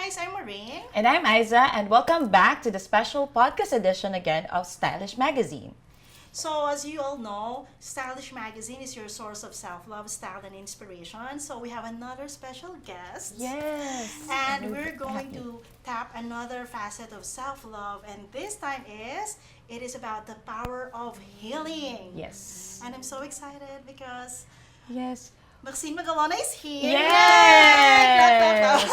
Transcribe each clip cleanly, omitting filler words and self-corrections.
guys, I'm Maureen. And I'm Isa, and welcome back to the special podcast edition again of Stylish Magazine. So, as you all know, Stylish Magazine is your source of self-love, style, and inspiration. So, we have another special guest. Yes. And we're going to tap another facet of self-love. And this time it is about the power of healing. Yes. And I'm so excited because Yes. Maxene Magalona is here. Yes!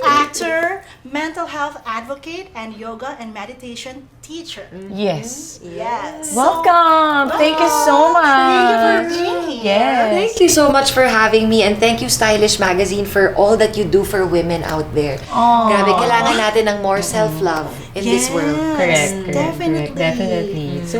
Actor, mental health advocate, and yoga and meditation teacher. Yes. Yes. Welcome! Thank you so much. Thank you for being here. Yes. Thank you so much for having me, and thank you Stylish Magazine for all that you do for women out there. Aww. Grabe, kailangan natin ng more self-love in this world. Correct. Definitely. So,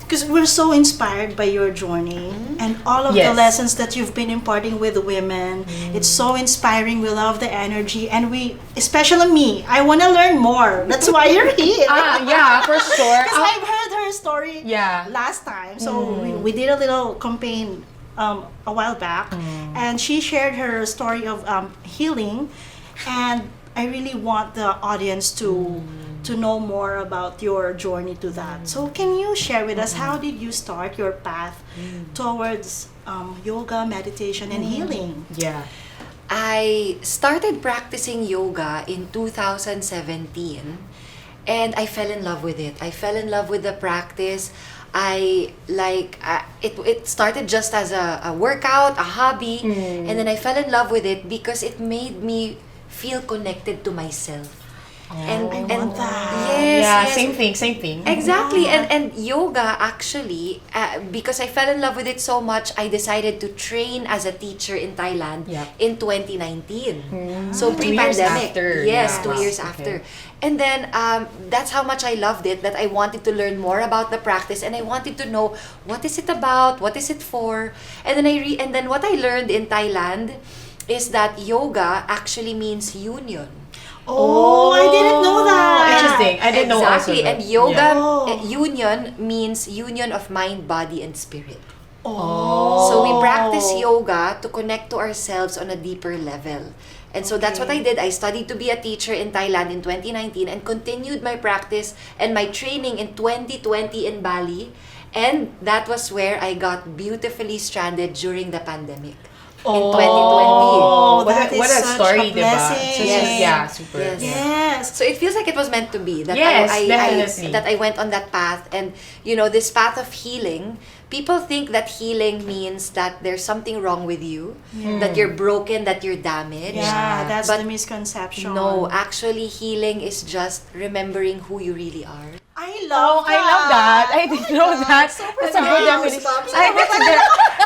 Because we're so inspired by your journey and all of the Yes. lessons that you've been imparting with women. It's so inspiring. We love the energy, and we, especially me, I want to learn more. That's why you're here. yeah, for sure. Because I've heard her story Yeah. last time. So we did a little campaign a while back, and she shared her story of healing, and I really want the audience to know more about your journey to that. So can you share with us how did you start your path towards yoga, meditation, and healing? Yeah. I started practicing yoga in 2017, and I fell in love with it. I fell in love with the practice. It started just as a workout, a hobby, and then I fell in love with it because it made me feel connected to myself. I want that. Yes, Same thing. Exactly, and yoga actually, because I fell in love with it so much, I decided to train as a teacher in Thailand Yep. in 2019. So 2 years pre-pandemic. after. Yes, Yeah. 2 years Okay. after. And then that's how much I loved it, that I wanted to learn more about the practice, and I wanted to know what is it about, what is it for. And then what I learned in Thailand is that yoga actually means union. Oh, I didn't know that. Interesting. I didn't know also Exactly, that. and yoga Yeah. union means union of mind, body, and spirit. Oh. So we practice yoga to connect to ourselves on a deeper level. And so that's what I did. I studied to be a teacher in Thailand in 2019 and continued my practice and my training in 2020 in Bali. And that was where I got beautifully stranded during the pandemic in 2020. Oh, what that a, what is a such story, a diba? blessing. So, Yes. Yeah, super. Yes. Yes. So it feels like it was meant to be that Yes, I definitely. that I went on that path. And this path of healing, people think that healing means that there's something wrong with you, that you're broken, that you're damaged. Yeah, that's But the misconception. No, actually healing is just remembering who you really are. I love I love that. I didn't know that. Super That's a good definition.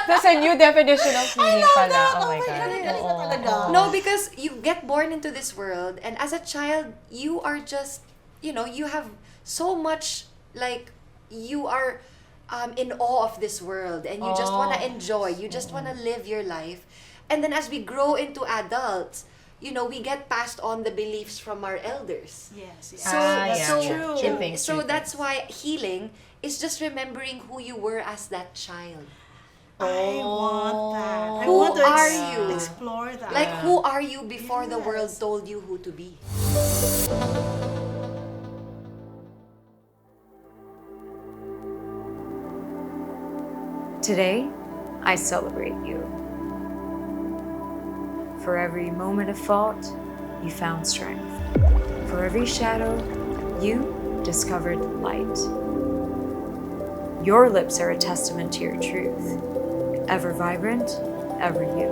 That's a new definition of healing pala. Oh my God. Oo. No, because you get born into this world, and as a child, you are just, you have so much, like, you are in awe of this world, and you just want to enjoy, you just want to live your life. And then as we grow into adults, we get passed on the beliefs from our elders. Yes, yes. So, true. True things, so true that's why healing is just remembering who you were as that child. I want that. I Who want to are you? explore that. Like, who are you before the world told you who to be? Today, I celebrate you. For every moment of fault, you found strength. For every shadow, you discovered light. Your lips are a testament to your truth. Ever vibrant, ever you.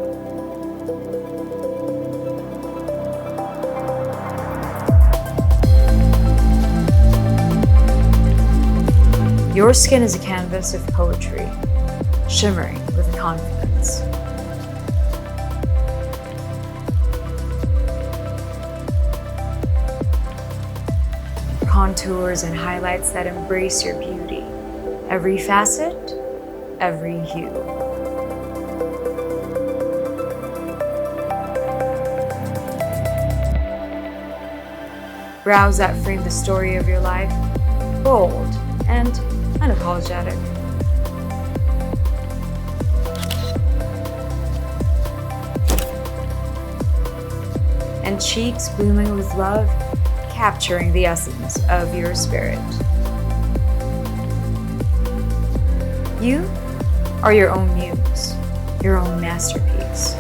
Your skin is a canvas of poetry, shimmering with confidence. Contours and highlights that embrace your beauty, every facet, every hue. Brows that frame the story of your life, bold and unapologetic. And and cheeks blooming with love, capturing the essence of your spirit. You are your own muse, your own masterpiece.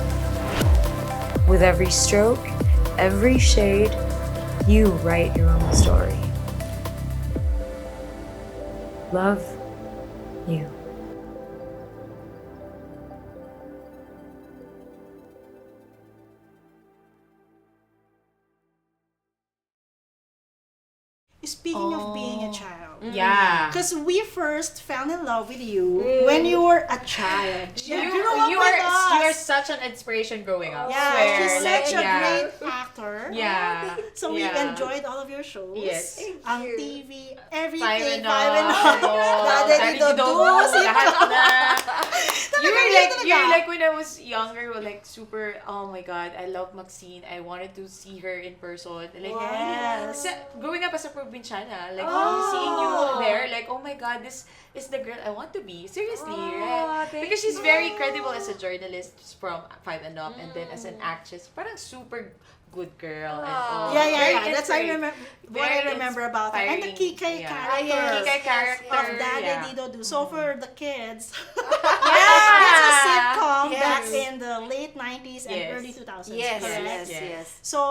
With every stroke, every shade, you write your own story. Love you. Speaking of being a child, Yeah. because we first fell in love with you when you were a child. You grew up you with are us. such an inspiration growing up. Yeah, Swear. she's Like, such a yeah. great actor. Yeah. So we Yeah. enjoyed all of your shows. Yes. On TV, everything. Five and Five and all. Daddy Dito Lahat Do. na. You were like, talaga. you were like when I was younger, were like super, oh my God, I love Maxene. I wanted to see her in person. Like, Yes. growing up as a probinsyana, like, Oh. seeing you there, like, oh my God, this is the girl I want to be. Seriously, right? thank Because she's very credible as a journalist from Five and Up, and then as an actress, parang super good girl. And all. Yeah. Very That's what I inspiring. remember. What I remember about her. And the Inspiring. Kikay Yeah. character. Kikay character. Of Daddy yeah. Dito Do. So for the kids, Yeah. it's a sitcom Yes. back in the late 90s and Yes. early 2000s. Yes, correct? yes. So,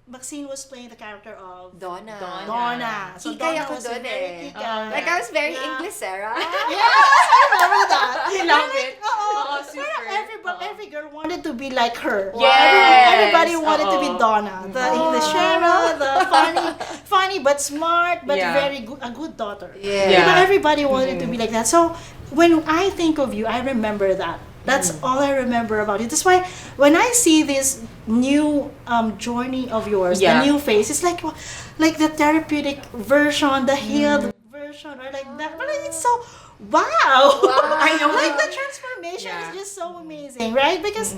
Maxene was playing the character of Donna. Donna. So Kikay Donna ako was dun very eh. kikay. Like, I was very Yeah. English, Sarah. Yes, I remember that. I love it. Oo, super. every girl wanted to be like her. Yes. Everybody wanted to be Oo. Donna. The Englishera, the funny but smart, but Yeah. very good, a good daughter. Yeah. Diba, everybody wanted to be like that. So when I think of you, I remember that. That's all I remember about you. That's why when I see this new journey of yours, Yeah. the new face, it's like the therapeutic version, the healed version, or like that. But it's so wow. I know. Like the transformation Yeah. is just so amazing, right? Because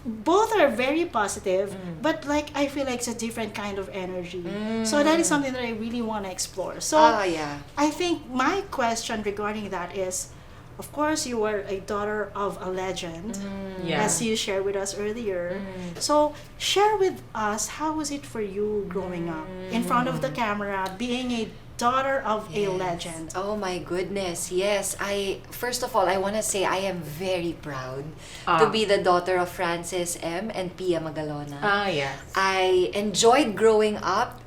both are very positive, but like I feel like it's a different kind of energy. So that is something that I really want to explore. So Yeah. I think my question regarding that is, of course, you were a daughter of a legend, Yeah. as you shared with us earlier. So share with us, how was it for you growing up in front of the camera, being a daughter of a legend? Oh my goodness, yes. First of all, I want to say I am very proud to be the daughter of Francis M. and Pia Magalona. Yes. I enjoyed growing up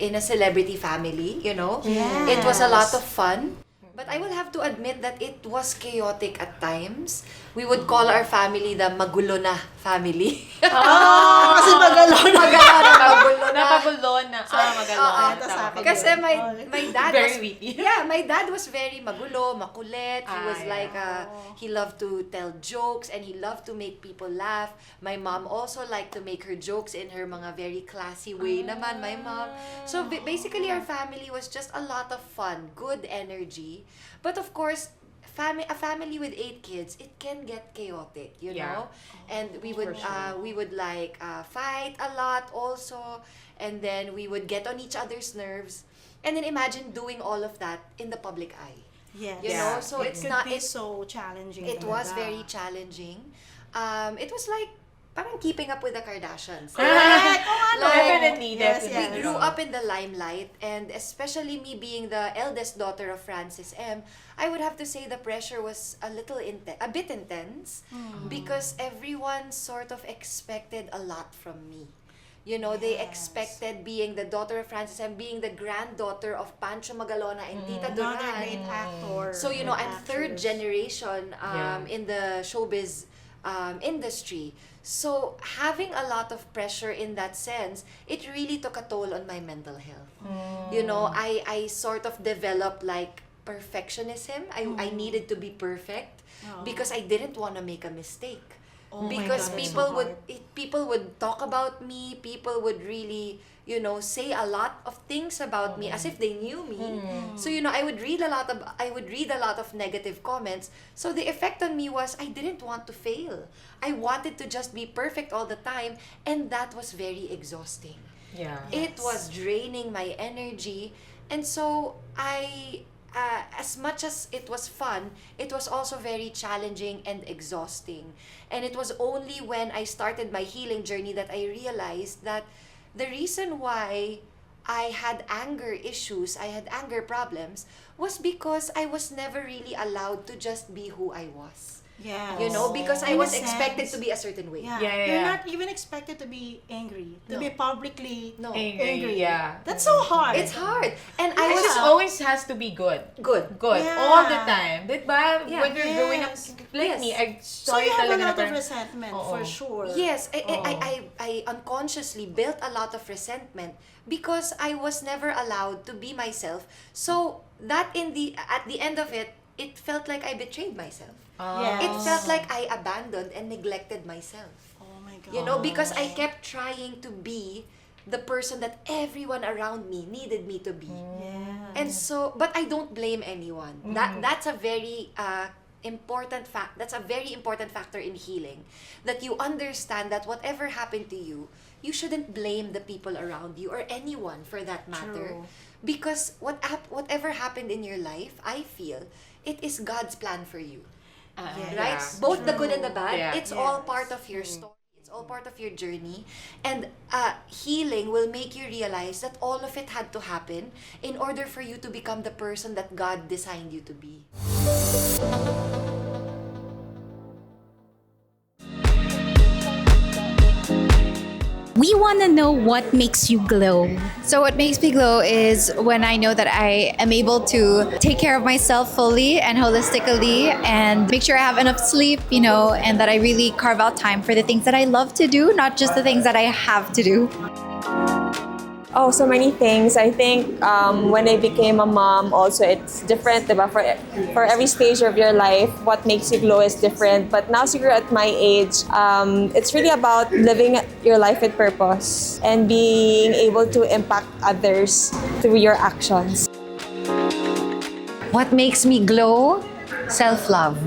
in a celebrity family, you know. Yes. It was a lot of fun. But I will have to admit that it was chaotic at times. We would call our family the Magulona family. Kasi Magalona. Magulona. Napagulona. Magalona. tas akin Kasi yun. my dad Very was witty. yeah, my dad was very magulo, makulit. He was yeah. like he loved to tell jokes and he loved to make people laugh. My mom also liked to make her jokes in her mga very classy way naman, my mom. So basically our family was just a lot of fun, good energy. But of course, a family with 8 kids, it can get chaotic, you Yeah. know. And we would sure. we would like fight a lot also, and then we would get on each other's nerves. And then imagine doing all of that in the public eye. Yes. You know, so it it's could not be it, so challenging. it was talaga. very challenging. It was like parang keeping up with the Kardashians. Correct. Oh, ano? Definitely, Yes, definitely. yes. We grew up in the limelight, and especially me being the eldest daughter of Francis M., I would have to say the pressure was a bit intense, because everyone sort of expected a lot from me. You know, they Yes. expected being the daughter of Francis M., being the granddaughter of Pancho Magalona and Tita Another Duran. great actor. So, you know, I'm third actress. generation Yeah. in the showbiz industry. So, having a lot of pressure in that sense, it really took a toll on my mental health. You know, I sort of developed like perfectionism. I needed to be perfect because I didn't want to make a mistake. Oh my Because God, that's people so would hard. people would talk about me, people would really, you know, say a lot of things about me as if they knew me. So, you know, I would read a lot of negative comments. So the effect on me was I didn't want to fail. I wanted to just be perfect all the time, and that was very exhausting. Yeah. It was draining my energy, and so I as much as it was fun, it was also very challenging and exhausting. And it was only when I started my healing journey that I realized that the reason why I had anger issues, I had anger problems, was because I was never really allowed to just be who I was. Yeah. You know, because I In a was expected sense. to be a certain way. Yeah. Yeah, You're yeah. not even expected to be angry, to No. be publicly No. Angry, yeah. That's so hard. It's hard. And It I was just always has to be good. good. Good. Yeah. All the time. Diba? Yeah. When you're growing up, Yes. like Yes. me, I So saw you it have a talaga na lot of parang- resentment Oo. for sure. Yes, Oo. I unconsciously built a lot of resentment because I was never allowed to be myself. So that at the end of it, it felt like I betrayed myself. Yes. It felt like I abandoned and neglected myself. Oh my god. You know, because I kept trying to be the person that everyone around me needed me to be. Yeah. And so, but I don't blame anyone. That's a very important fact. That's a very important factor in healing. That you understand that whatever happened to you, you shouldn't blame the people around you or anyone for that matter. True. Because whatever happened in your life, I feel it is God's plan for you. Yes. Right? Yeah. Both the good and True. the bad. Yeah. It's all Yes. part of your story. It's all part of your journey. And healing will make you realize that all of it had to happen in order for you to become the person that God designed you to be. We want to know what makes you glow. So what makes me glow is when I know that I am able to take care of myself fully and holistically and make sure I have enough sleep, and that I really carve out time for the things that I love to do, not just the things that I have to do. Oh, so many things. I think when I became a mom, also it's different, diba? For every stage of your life, what makes you glow is different. But now, siguro at my age, it's really about living your life with purpose and being able to impact others through your actions. What makes me glow? Self-love.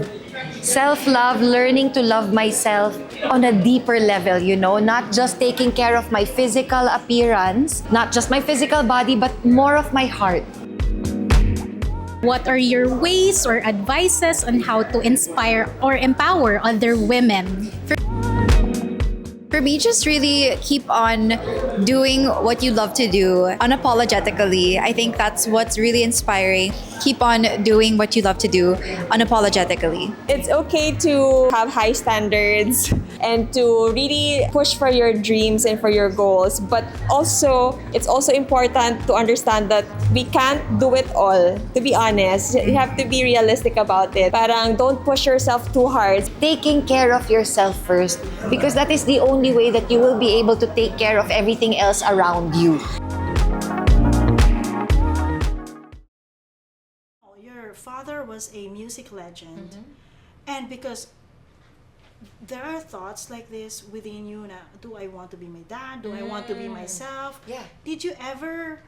Self-love, learning to love myself on a deeper level, not just taking care of my physical appearance, not just my physical body, but more of my heart. What are your ways or advices on how to inspire or empower other women? For me, just really keep on doing what you love to do unapologetically. I think that's what's really inspiring. Keep on doing what you love to do unapologetically. It's okay to have high standards and to really push for your dreams and for your goals. But also, it's also important to understand that we can't do it all. To be honest, you have to be realistic about it. Parang don't push yourself too hard. Taking care of yourself first, because that is the only way that you will be able to take care of everything else around you. Your father was a music legend, and because there are thoughts like this within you na, do I want to be my dad? Do I want to be myself? Yeah. Did you ever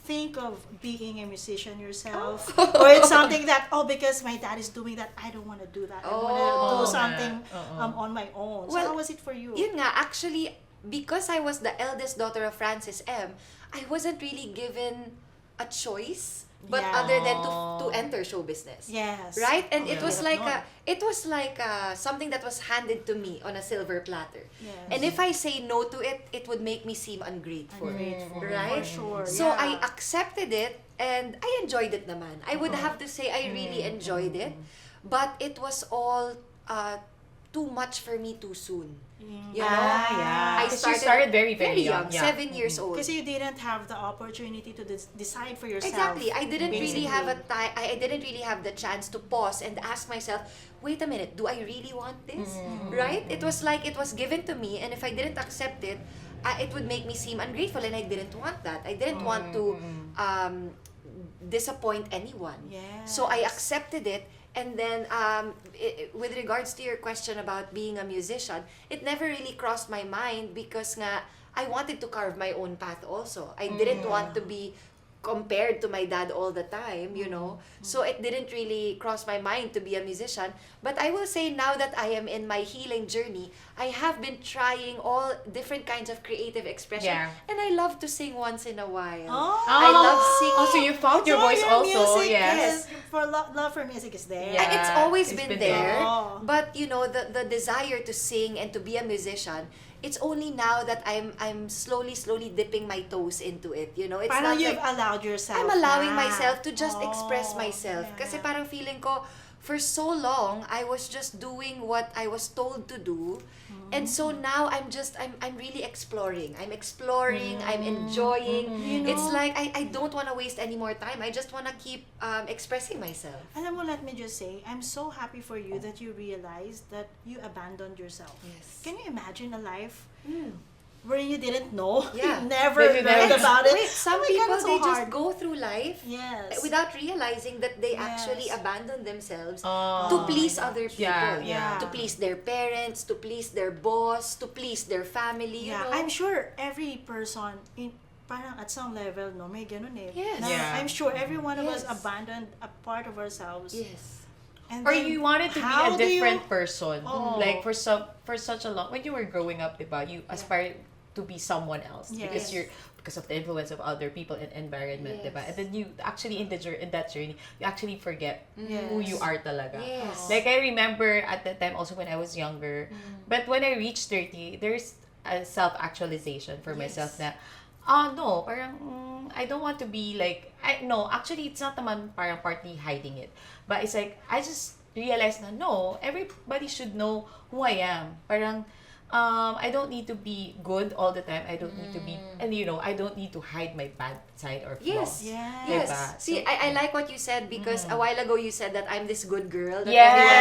think of being a musician yourself? Or it's something that, because my dad is doing that, I don't want to do that. I want to do something on my own. So Well, how was it for you? Yun nga, actually, because I was the eldest daughter of Francis M., I wasn't really given a choice, but Yeah. other than to enter show business. Yes. Right? And it Yeah. was like something that was handed to me on a silver platter. Yes. And if I say no to it, it would make me seem ungrateful. Right? For sure. So yeah. I accepted it and I enjoyed it naman. I would have to say I really enjoyed it. But it was all too much for me too soon. You know? yeah. I 'Cause you started very, very young. young, yeah. 7 years old. Because you didn't have the opportunity to decide for yourself. Exactly. I didn't basically. really have I didn't really have the chance to pause and ask myself, wait a minute, do I really want this? Right? It was like it was given to me, and if I didn't accept it, it would make me seem ungrateful, and I didn't want that. I didn't want to disappoint anyone. Yes. So I accepted it. And then, with regards to your question about being a musician, it never really crossed my mind because nga, I wanted to carve my own path also. I didn't want to be compared to my dad all the time, you know. So it didn't really cross my mind to be a musician. But I will say now that I am in my healing journey, I have been trying all different kinds of creative expression. Yeah. And I love to sing once in a while. Oh. I love singing. Oh, so you found your voice also. Music Yes. for love for music is there. Yeah. It's always It's been been there. there. Oh. But you know, the desire to sing and to be a musician, it's only now that I'm slowly dipping my toes into it. You know, it's Parang not you've like allowed yourself I'm allowing na. myself to just express Oh, myself. yeah. Kasi parang feeling ko, for so long, I was just doing what I was told to do. And so now I'm really exploring. I'm exploring, I'm enjoying. You It's know- like I don't want to waste any more time. I just want to keep expressing myself. Alam mo, let me just say, I'm so happy for you that you realized that you abandoned yourself. Yes. Can you imagine a life wherein you didn't know? Yeah. You never That you learned never- about it. Wait, some Oh my God, people, it's so they just hard. go through life Yes. without realizing that they Yes. actually abandon themselves Oh. to please other people. Yeah. To please their parents, to please their boss, to please their family, you Yeah, know. I'm sure every person parang at some level, no, may ganun eh. Yes. Na Yeah. I'm sure every one of us Yes. abandoned a part of ourselves. Yes. And Or then, you wanted to be how a do you- different person. Oh. Like for such a long, when you were growing up, diba, you aspired to be someone else because Yes. because of the influence of other people and environment, Yes. diba? And then you actually in that journey, you actually forget who Yes. you are talaga. Yes. Like I remember at that time also when I was younger, but when I reached 30, there's a self-actualization for myself na no, parang I don't want to be like actually it's not naman parang partly hiding it. But it's like I just realized na no, everybody should know who I am. Parang I don't need to be good all the time. I don't need to be, and I don't need to hide my bad side or flaws. Yes. Yes. Yes. Diba? See, I like what you said because a while ago you said that I'm this good girl that Yes. everyone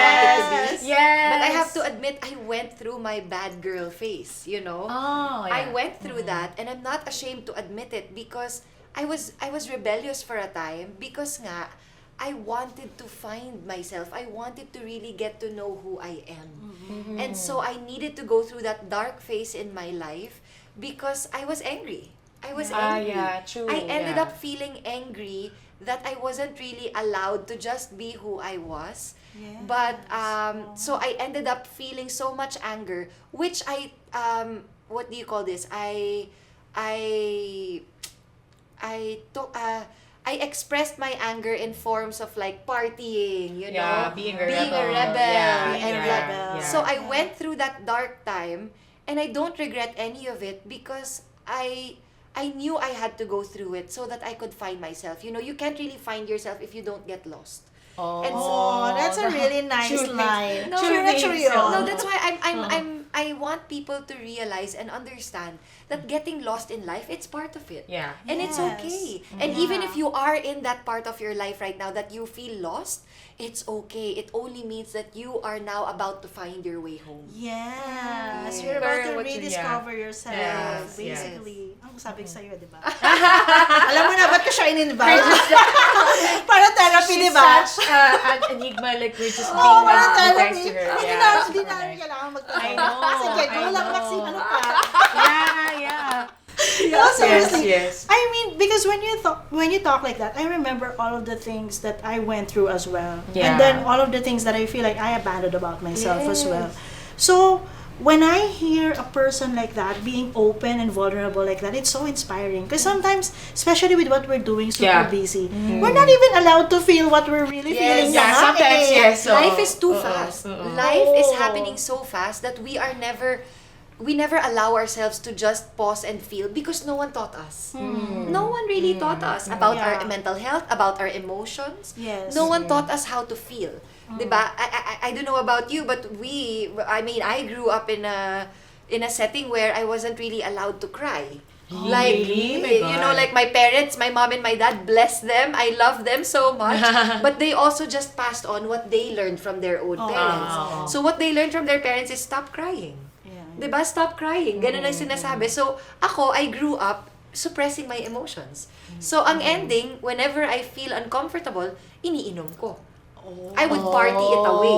wanted to be. Yes. But I have to admit, I went through my bad girl phase, you know? Oh, yeah. I went through that and I'm not ashamed to admit it because I was rebellious for a time because nga I wanted to find myself. I wanted to really get to know who I am. And so I needed to go through that dark phase in my life because I was angry. I was angry. yeah, true, I ended yeah. up feeling angry that I wasn't really allowed to just be who I was. Yes. But so I ended up feeling so much anger, which what do you call this? I expressed my anger in forms of like partying, you Yeah, know, being a being rebel. a rebel, Yeah, and being a like, rebel. so I went through that dark time, and I don't regret any of it because I knew I had to go through it so that I could find myself. You know, you can't really find yourself if you don't get lost. Oh, And Oh, that's a really nice True line. No, True, that's true, so. No, that's why I want people to realize and understand that getting lost in life, it's part of it. Yeah. And it's Yes. okay. And even if you are in that part of your life right now that you feel lost, it's okay. It only means that you are now about to find your way home. Yes, Yeah. you're about to What you- rediscover yourself, Yes, basically. Ang sabi ko sa'yo, di ba? Alam mo na, ba't ko siya in-invite? Para therapy, di She's ba? such an enigma, like we're just being Oo, para nice therapy. to her. Hindi Yeah. na namin kailangan magtanong. I know, Sige, I go lang, know. Maxine, ano pa? Yeah. No, seriously. Yes. I mean, because when you talk like that, I remember all of the things that I went through as well, Yeah. and then all of the things that I feel like I abandoned about myself as well. Yes. So when I hear a person like that being open and vulnerable like that, it's so inspiring. Because sometimes, especially with what we're doing, super Yeah. busy, we're not even allowed to feel what we're really Yes. feeling. Yeah, na nga sometimes, eh. yes. So, Life is too fast. Life is Oh. happening so fast that we never allow ourselves to just pause and feel because no one taught us. No one really taught us about our Yeah. mental health, about our emotions. Yes. No one taught us how to feel. Diba? I don't know about you, but I grew up in a setting where I wasn't really allowed to cry. Like, really? My you know, God. like my parents, my mom and my dad, bless them. I love them so much. But they also just passed on what they learned from their own parents. So what they learned from their parents is stop crying. Yeah. Diba? Stop crying. Ganun ang sinasabi. So, I grew up suppressing my emotions. So, ang ending, whenever I feel uncomfortable, iniinom ko. I would party it away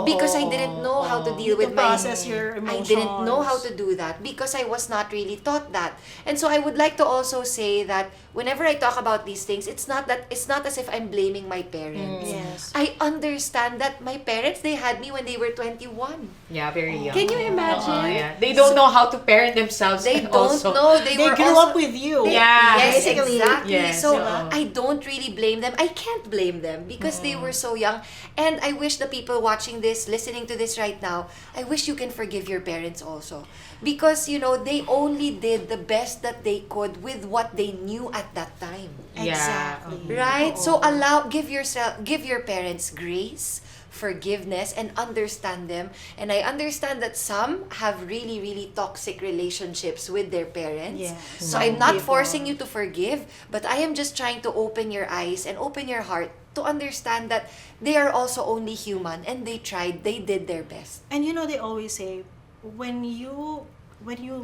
because I didn't know how to deal To with my process your I didn't know how emotions. to do that because I was not really taught that. And so I would like to also say that whenever I talk about these things, it's not as if I'm blaming my parents. Yes. I understand that my parents, they had me when they were 21. Yeah, very young. Can you imagine? Yeah. They don't know how to parent themselves. They and don't also, know. They were grew also, up with you. Yeah. Yes, basically. exactly. Yes, So yeah. I don't really blame them. I can't blame them because they were so young. And I wish the people watching this, listening to this right now, I wish you can forgive your parents also. Because, they only did the best that they could with what they knew at that time. Yeah. Exactly. Right? So give your parents grace, forgiveness, and understand them. And I understand that some have really, really toxic relationships with their parents. Yes. So I'm not People. forcing you to forgive, but I am just trying to open your eyes and open your heart to understand that they are also only human and they did their best. And they always say, when you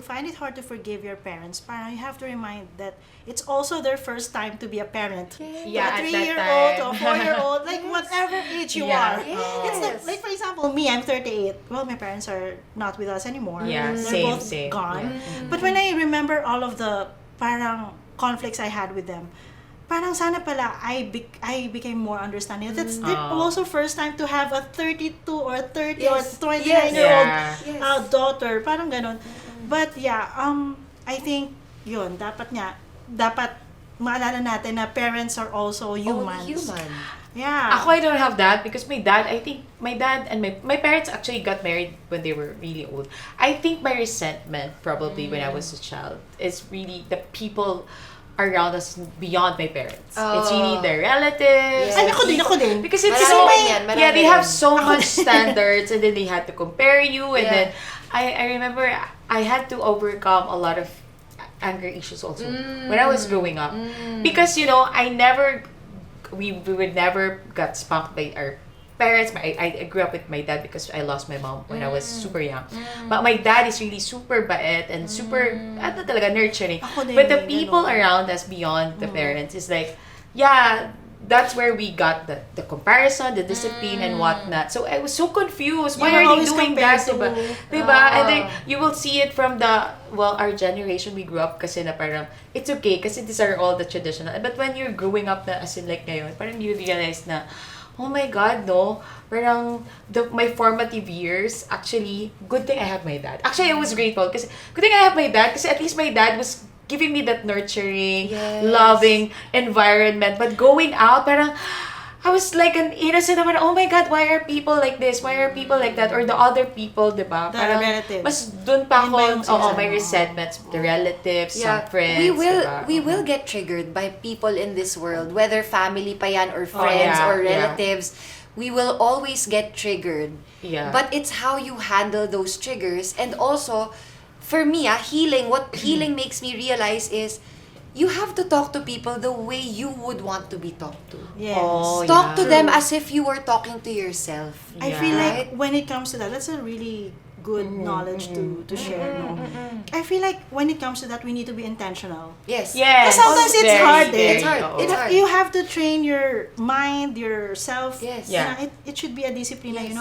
find it hard to forgive your parents, parang you have to remind that it's also their first time to be a parent. Yeah, a at that 3-year-old time. or 4-year-old, like whatever age you Yeah. are. Yes. It's like for example, me, I'm 38. Well, my parents are not with us anymore. Yeah, They're same, both same. gone. Yeah. But when I remember all of the parang conflicts I had with them, parang sana pala I became more understanding. That's also first time to have a 32 or 30 Yes. or 29-year-old Yeah. Yes. daughter. Parang ganon. But yeah, I think yun, dapat maalala natin na parents are also humans. Only human. Yeah. Ako, I don't have that because my dad and my parents actually got married when they were really old. I think my resentment probably when I was a child is really the people around us beyond my parents. It's really the relatives. Yes. Ay, ako din. Because it's Marami so, rin yan, marami yeah, they rin. have so much standards and then they had to compare you and Yeah. then I remember I had to overcome a lot of anger issues also when I was growing up. Because, we would never got spanked by our parents. I grew up with my dad because I lost my mom when I was super young. But my dad is really super bait and super, talaga, nurturing. Ako din, But the ganun. people around us beyond the parents is like, yeah, that's where we got the comparison, the discipline, and whatnot. So I was so confused. Why You were are they always doing compared that? Diba? to- Diba? And then you will see it from our generation, we grew up kasi na parang, it's okay kasi these are all the traditional. But when you're growing up na as in like ngayon, parang you realize na, oh my God, no? Parang my formative years, actually, good thing I have my dad. Actually, I was grateful kasi good thing I have my dad kasi at least my dad was giving me that nurturing, Yes. loving environment. But going out, parang, I was like an innocent naman, oh my God, why are people like this? Why are people like that? Or the other people, diba? The Parang, relatives. mas dun pa Yun ba yung ako, sinasabi my mo? resentments, the relatives, some friends, we diba? will get triggered by people in this world, whether family pa yan or friends yeah, or yeah. relatives. We will always get triggered. Yeah. But it's how you handle those triggers. And also, for me, what healing makes me realize is you have to talk to people the way you would want to be talked to. Yes. Oh, Talk to yeah. them as if you were talking to yourself. I Yeah. feel like Right? when it comes to that's a really good knowledge to share. No? I feel like when it comes to that, we need to be intentional. Yes. Yes. Because sometimes it's Very, hard, eh. very, It's hard. oo. It's hard. You have to train your mind, yourself. Yes. Yeah. It should be a discipline. Yes.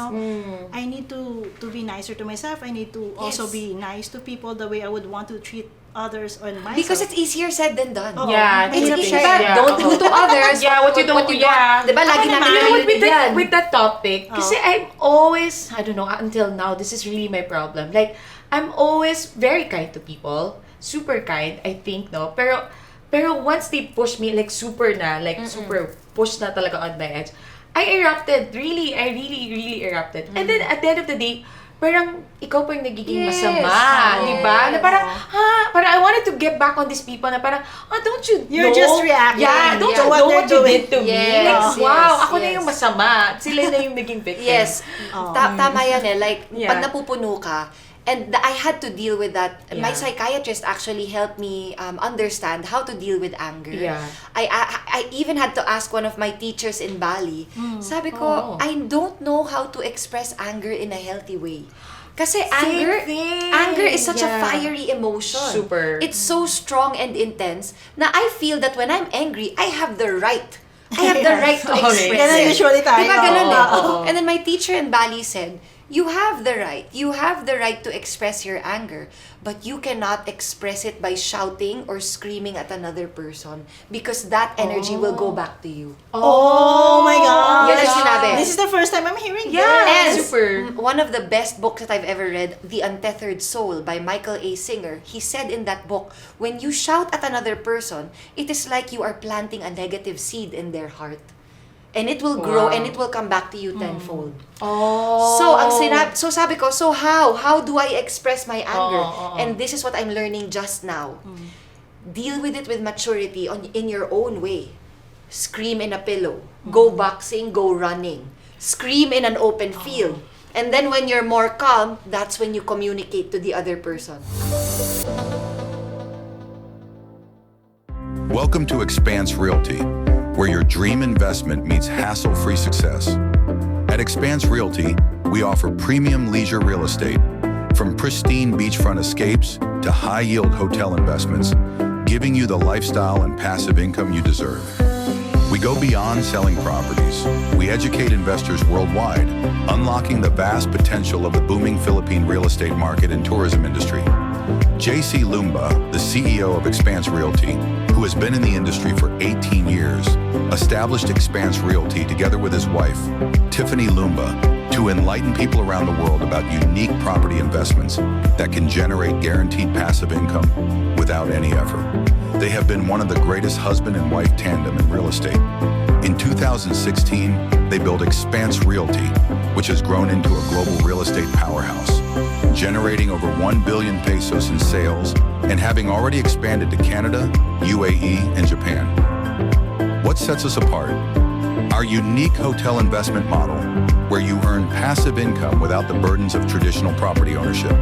I need to be nicer to myself. I need to also Yes. be nice to people the way I would want to treat others and myself. Because it's easier said than done. Oo. Yeah, It's Mahirap easier. siya, yeah. Don't do to others Yeah, what you don't, yeah. Diba, lagi Ako natin naman, You know what, narinig yan. with that topic, kasi I'm always, I don't know, until now, this is really my problem. Like, I'm always very kind to people. Super kind, I think, no? Pero once they push me, like, super super push na talaga on my edge, I erupted. Really, I really erupted. And then, at the end of the day, parang ikaw pa yung nagiging Yes. masama, di ba? Na Yes. parang, parang I wanted to get back on these people na parang, don't you You're know? just reacting Yeah, don't to you what know they're what you doing. did to me? Yes, Like, wow, yes, ako na yes. yung masama. Sila na yung naging victim. Yes. Tama yan eh. Like, Yeah. pag napupuno ka, and I had to deal with that. My Yeah. psychiatrist actually helped me understand how to deal with anger. Yeah. I even had to ask one of my teachers in Bali. Sabi ko, Oh. I don't know how to express anger in a healthy way. Kasi anger is such a Yeah. fiery emotion. Super. It's so strong and intense na I feel that when I'm angry, I have the right I have the right to express Ganun it. usually tayo. Diba ganun eh? Oo. And then my teacher in Bali said, you have the right. You have the right to express your anger, but you cannot express it by shouting or screaming at another person because that energy will go back to you. Oh my God. Yun ang sinabi. This is the first time I'm hearing And this. Super. one of the best books that I've ever read, The Untethered Soul by Michael A. Singer, he said in that book, when you shout at another person, it is like you are planting a negative seed in their heart. And it will grow and it will come back to you tenfold. Oh. So sabi ko, so how do I express my anger? And this is what I'm learning just now. Deal with it with maturity in your own way. Scream in a pillow. Go boxing, go running. Scream in an open field. And then when you're more calm, that's when you communicate to the other person. Welcome to Expanse Realty, where your dream investment meets hassle-free success. At Expanse Realty, we offer premium leisure real estate, from pristine beachfront escapes to high-yield hotel investments, giving you the lifestyle and passive income you deserve. We go beyond selling properties. We educate investors worldwide, unlocking the vast potential of the booming Philippine real estate market and tourism industry. JC Lumba, the CEO of Expanse Realty, who has been in the industry for 18 years, established Expanse Realty together with his wife, Tiffany Lumba, to enlighten people around the world about unique property investments that can generate guaranteed passive income without any effort. They have been one of the greatest husband and wife tandem in real estate. In 2016, they built Expanse Realty, which has grown into a global real estate powerhouse, generating over 1 billion pesos in sales and having already expanded to Canada, UAE, and Japan. What sets us apart? Our unique hotel investment model, where you earn passive income without the burdens of traditional property ownership.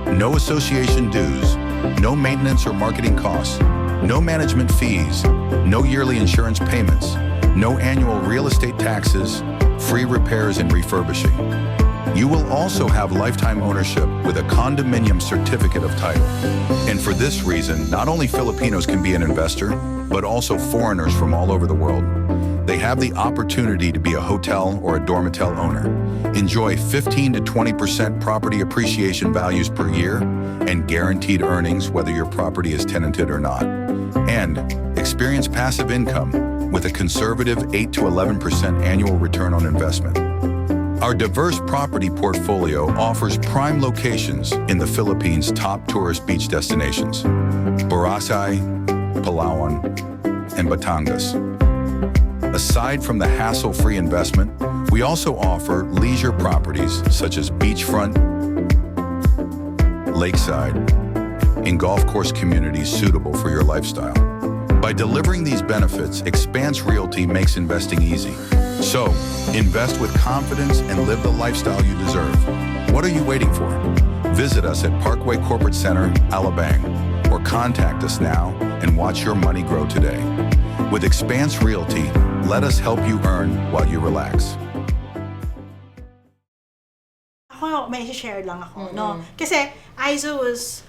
No association dues, no maintenance or marketing costs, no management fees, no yearly insurance payments, no annual real estate taxes, free repairs and refurbishing. You will also have lifetime ownership with a condominium certificate of title. And for this reason, not only Filipinos can be an investor, but also foreigners from all over the world. They have the opportunity to be a hotel or a dormitel owner, enjoy 15 to 20% property appreciation values per year, and guaranteed earnings whether your property is tenanted or not, and experience passive income with a conservative 8 to 11% annual return on investment. Our diverse property portfolio offers prime locations in the Philippines' top tourist beach destinations, Boracay, Palawan, and Batangas. Aside from the hassle-free investment, we also offer leisure properties such as beachfront, lakeside, and golf course communities suitable for your lifestyle. By delivering these benefits, Expanse Realty makes investing easy. So, invest with confidence and live the lifestyle you deserve. What are you waiting for? Visit us at Parkway Corporate Center, Alabang, or contact us now and watch your money grow today. With Expanse Realty, let us help you earn while you relax. Ako, may share lang ako, no? Kasi Aizo was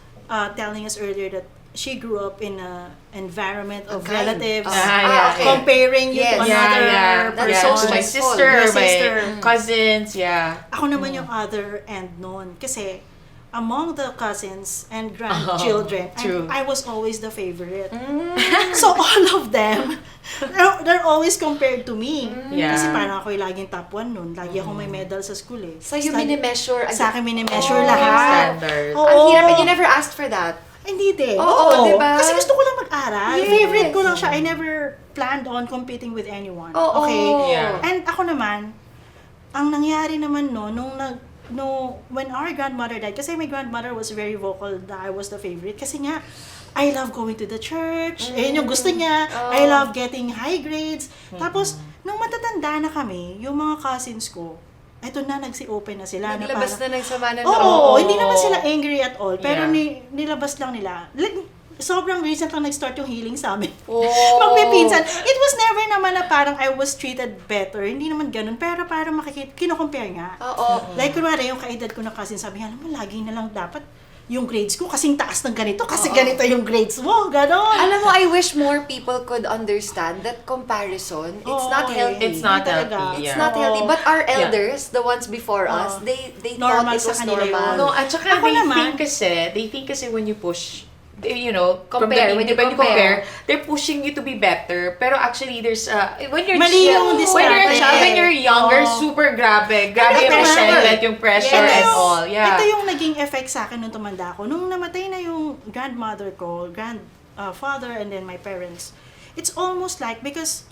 telling us earlier that she grew up in an environment of relatives, okay. comparing you Yes. to another That's person. so my stressful. sister, Your my sister. cousins, Ako naman yung other end nun. Kasi among the cousins and grandchildren, true. I was always the favorite. So all of them, they're always compared to me. Yeah. Kasi parang ako yung laging top 1 nun. Lagi ako may medal sa school eh. So you mini-measure. Sa akin mini-measure lahat. standard. Oo. Ang hirap, and you never asked for that. Hindi din. Oo, diba? Kasi gusto ko lang mag-aral. Yes. Favorite ko lang siya. I never planned on competing with anyone. Oo. Okay? Yeah. And ako naman, ang nangyari naman when our grandmother died, kasi my grandmother was very vocal that I was the favorite. Kasi nga, I love going to the church. Ayun yung gusto niya. I love getting high grades. Tapos, nung matatanda na kami, yung mga cousins ko, eto na, nagsi-open na sila. Naglabas na ng sama ng Oo, loob. hindi naman sila angry at all. Pero Yeah. nilabas lang nila. Like, sobrang recent lang nag-start yung healing sa amin. Oh. Magpipinsan. It was never naman na parang I was treated better. Hindi naman ganun. Pero parang kino-compare nga. Oo. Like, kunwari, yung kaedad ko na kasi sabi, alam mo, lagi na lang dapat yung grades ko kasing taas ng ganito, kasi ganito yung grades mo, ganon. Alam mo, I wish more people could understand that comparison, it's not healthy. It's not Talaga. healthy. It's Yeah. not healthy. But our elders, the ones before us, they Normal thought it sa was kanila yun. normal. No, at saka Ako naman- they think kasi when you push, you know, Compare, when you compare. they're pushing you to be better. Pero actually, there's, when you're Mali yung when you're younger, super grabe yung pressure. resentment, yung pressure Ito and yung- all. Yeah. Ito yung naging effect sa akin nung tumanda ako. Nung namatay na yung grandmother ko, grandfather, and then my parents, it's almost like, because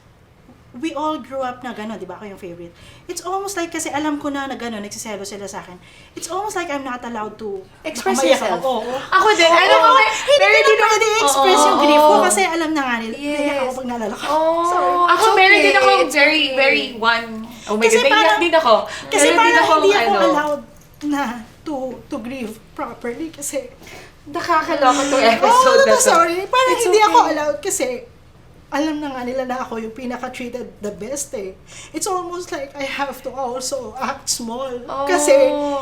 we all grew up na gano'n, di ba? Ako yung favorite. It's almost like, kasi alam ko na gano'n, nagsiselo sila sa akin. It's almost like I'm not allowed to Express maiyak yourself. ako. Oo. Ako din, alam mo, Hindi ko na pwede i-express yung grief ko Oo. kasi alam na nga nila. Yes. Naiyak ako pag nalala ko. Oh, Sorry. Ako, it's meron okay. din ako It's very, okay. very oh my Kasi God, naiyak parang- din ako. Kasi Meron din parang akong, hindi ako ano, allowed na to grieve properly kasi Nakakaloka tong episode na to. sorry. Parang It's hindi okay. ako allowed kasi alam na nga nila na ako yung pinaka-treated the best eh. It's almost like I have to also act small. Kasi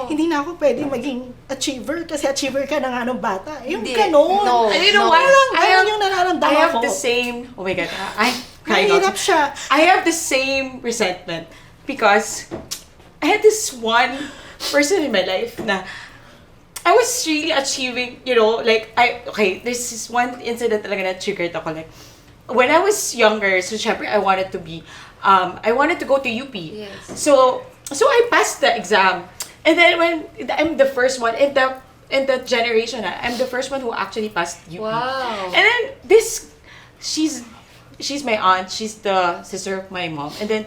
hindi na ako pwede maging achiever kasi achiever ka na nga nung bata. Yung Hindi. ganon. No. And you know No. what? Parang I ganon have, yung nararamdaman I have ko. the same, oh my God, I'm crying out. Mahirap siya. I have the same resentment because I had this one person in my life na I was really achieving, you know, like, there's this one incident talaga na triggered ako, like, when I was younger, so syempre, I wanted to go to UP. Yes. So I passed the exam. And then when, I'm the first one in the generation, I'm the first one who actually passed UP. Wow. And then she's my aunt, she's the sister of my mom. And then,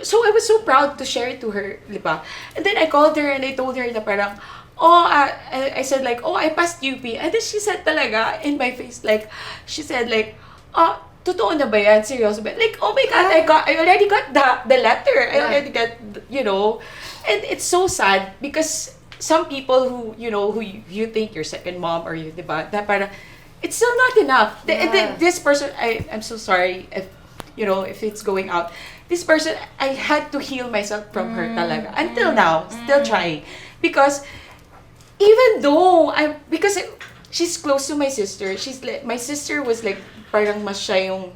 so I was so proud to share it to her, di ba? And then I called her and I told her na parang, I said like, I passed UP. And then she said talaga in my face, like, she said like, totoo na ba yan? Seryoso ba? Like, oh my God, I already got the letter. I already got, you know. And it's so sad because some people who you think your second mom or you, diba, na parang, it's still not enough. This person, I'm so sorry if it's going out. This person, I had to heal myself from her talaga. Until now, still trying. Because even though because she's close to my sister, my sister was like, parang mas siya yung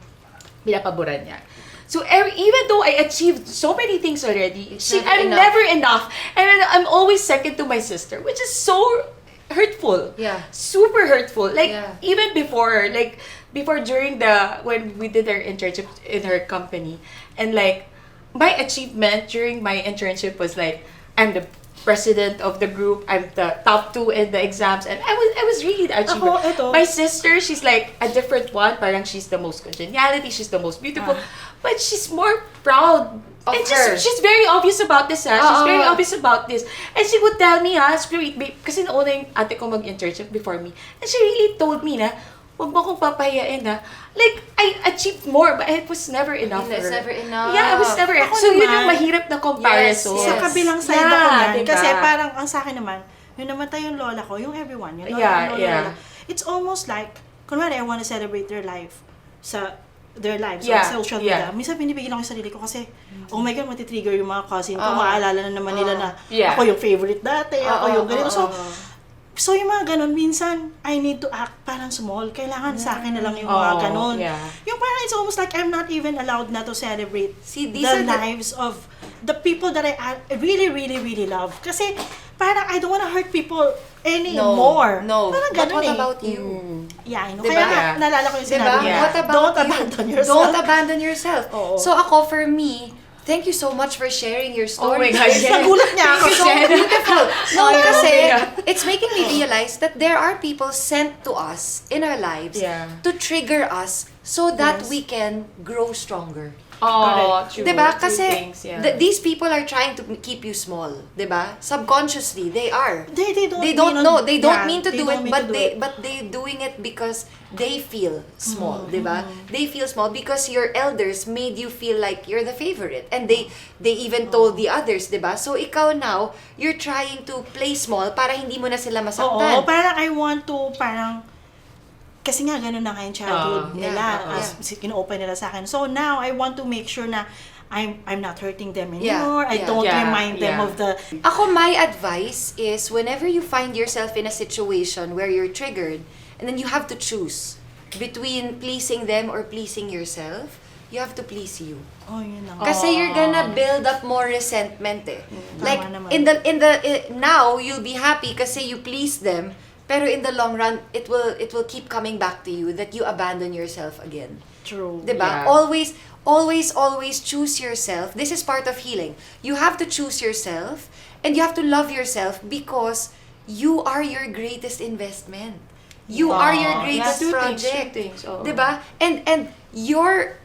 pinapaboran niya. So even though I achieved so many things already, I'm never enough. And I'm always second to my sister, which is so hurtful. Yeah. Super hurtful. Like, Yeah. even before during when we did our internship in her company, and like, my achievement during my internship was like, I'm the president of the group, I'm the top 2 in the exams, and I was really the achiever. Ako, eto. My sister, she's like a different one, parang she's the most congeniality, she's the most beautiful, but she's more proud. Of And her. she's very obvious about this, ha? She's very obvious about this. And she would tell me, screw it, babe. Kasi nauna yung ate ko mag-internship before me. And she really told me na, huwag mo akong papahiyain, ha? Like, I achieved more, but it was never enough for It's her. never enough. Yeah, it was never enough. Ako So, yun naman, yung mahirap na comparison. Yes, Sa yes. kabilang side Yeah, ako yan. diba? Kasi parang ang sa akin naman, yung namatay yung lola ko, yung everyone, yung lola, Yeah, lola, yeah. lola. It's almost like, kunwari, I want to celebrate their lives Yeah, on social yeah. media. Minsan binibigyan ako yung sarili ko kasi, oh my God, matitrigger yung mga cousin ko, maaalala na naman nila na Yeah. ako yung favorite dati, ako yung ganito. So yung mga ganun, minsan, I need to act parang small. Kailangan sa akin na lang yung mga ganun. yeah. Yung parang it's almost like I'm not even allowed na to celebrate See, these the are the- lives of the people that I really, really, really love. Kasi parang I don't wanna hurt people anymore. No. Parang But ganun what eh. about you? Yeah, I know. Diba? Kaya nga, Yeah. naalala ko yung Diba? sinabi niya. What about Don't you? abandon yourself. Don't abandon yourself. Oo. So ako, for me, thank you so much for sharing your Oh my story. God, yes. Nagulat niya ako. So beautiful. No, Oh, kasi yeah. it's making me realize that there are people sent to us in our lives Yeah. to trigger us so that Yes. we can grow stronger. Oh, true. Diba? True Kasi things, yeah. these people are trying to keep you small. Diba? Subconsciously, they are. They don't They don't know. They don't yeah, mean to they do don't it, mean to but do they it. but they doing it because they feel small, diba? They feel small because your elders made you feel like you're the favorite, and they even told the others, diba? So ikaw now, you're trying to play small para hindi mo na sila Oo, masaktan. parang I want to, kasi nga ganun na nga yung childhood Yeah, nila, yeah. as in-open nila sa akin. So now, I want to make sure na I'm not hurting them Yeah, anymore. I yeah. don't Yeah, remind them yeah. of the Ako, my advice is whenever you find yourself in a situation where you're triggered and then you have to choose between pleasing them or pleasing yourself, you have to please you. oh, yun na. Kasi you're gonna build up more resentment eh. Like, naman. now, you'll be happy kasi you please them, pero in the long run, it will keep coming back to you that you abandon yourself again. True. Diba? Yeah. Always choose yourself. This is part of healing. You have to choose yourself and you have to love yourself because you are your greatest investment. You are your greatest project. Two things. Oo. Diba? And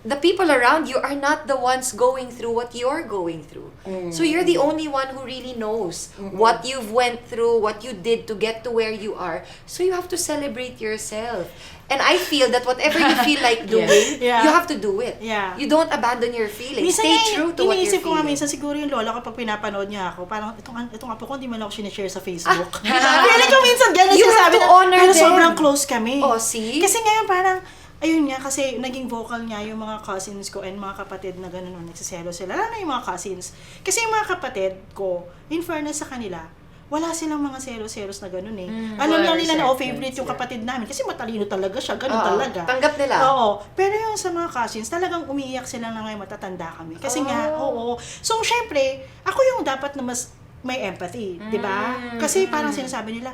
the people around you are not the ones going through what you're going through. So you're the only one who really knows what you've went through, what you did to get to where you are. So you have to celebrate yourself. And I feel that whatever you feel like doing, Yeah. you have to do it. Yeah. You don't abandon your feelings. Minsan Stay nga, true to what you're iniisip ko nga feeling. minsan siguro yung lola ko pag pinapanood niya ako, parang itong apo ko hindi man ako sinishare sa Facebook. Feeling ko minsan ganun You sinasabi have to na, honor pero them. sobrang close kami. Oh, see? Kasi ngayon parang, ayun nga, kasi naging vocal nga yung mga cousins ko and mga kapatid na gano'n, nagsiselo sila. Lalo na yung mga cousins. Kasi yung mga kapatid ko, in fairness sa kanila, wala silang mga selos-selos na gano'n eh. Alam lang nila na, favorite yung kapatid namin. Kasi matalino talaga siya, gano'n Oo, talaga. tanggap nila. Oo. Pero yung sa mga cousins, talagang umiiyak sila na ngayon matatanda kami. Kasi nga, oo. So, syempre, ako yung dapat na mas may empathy, di ba? Kasi parang sinasabi nila,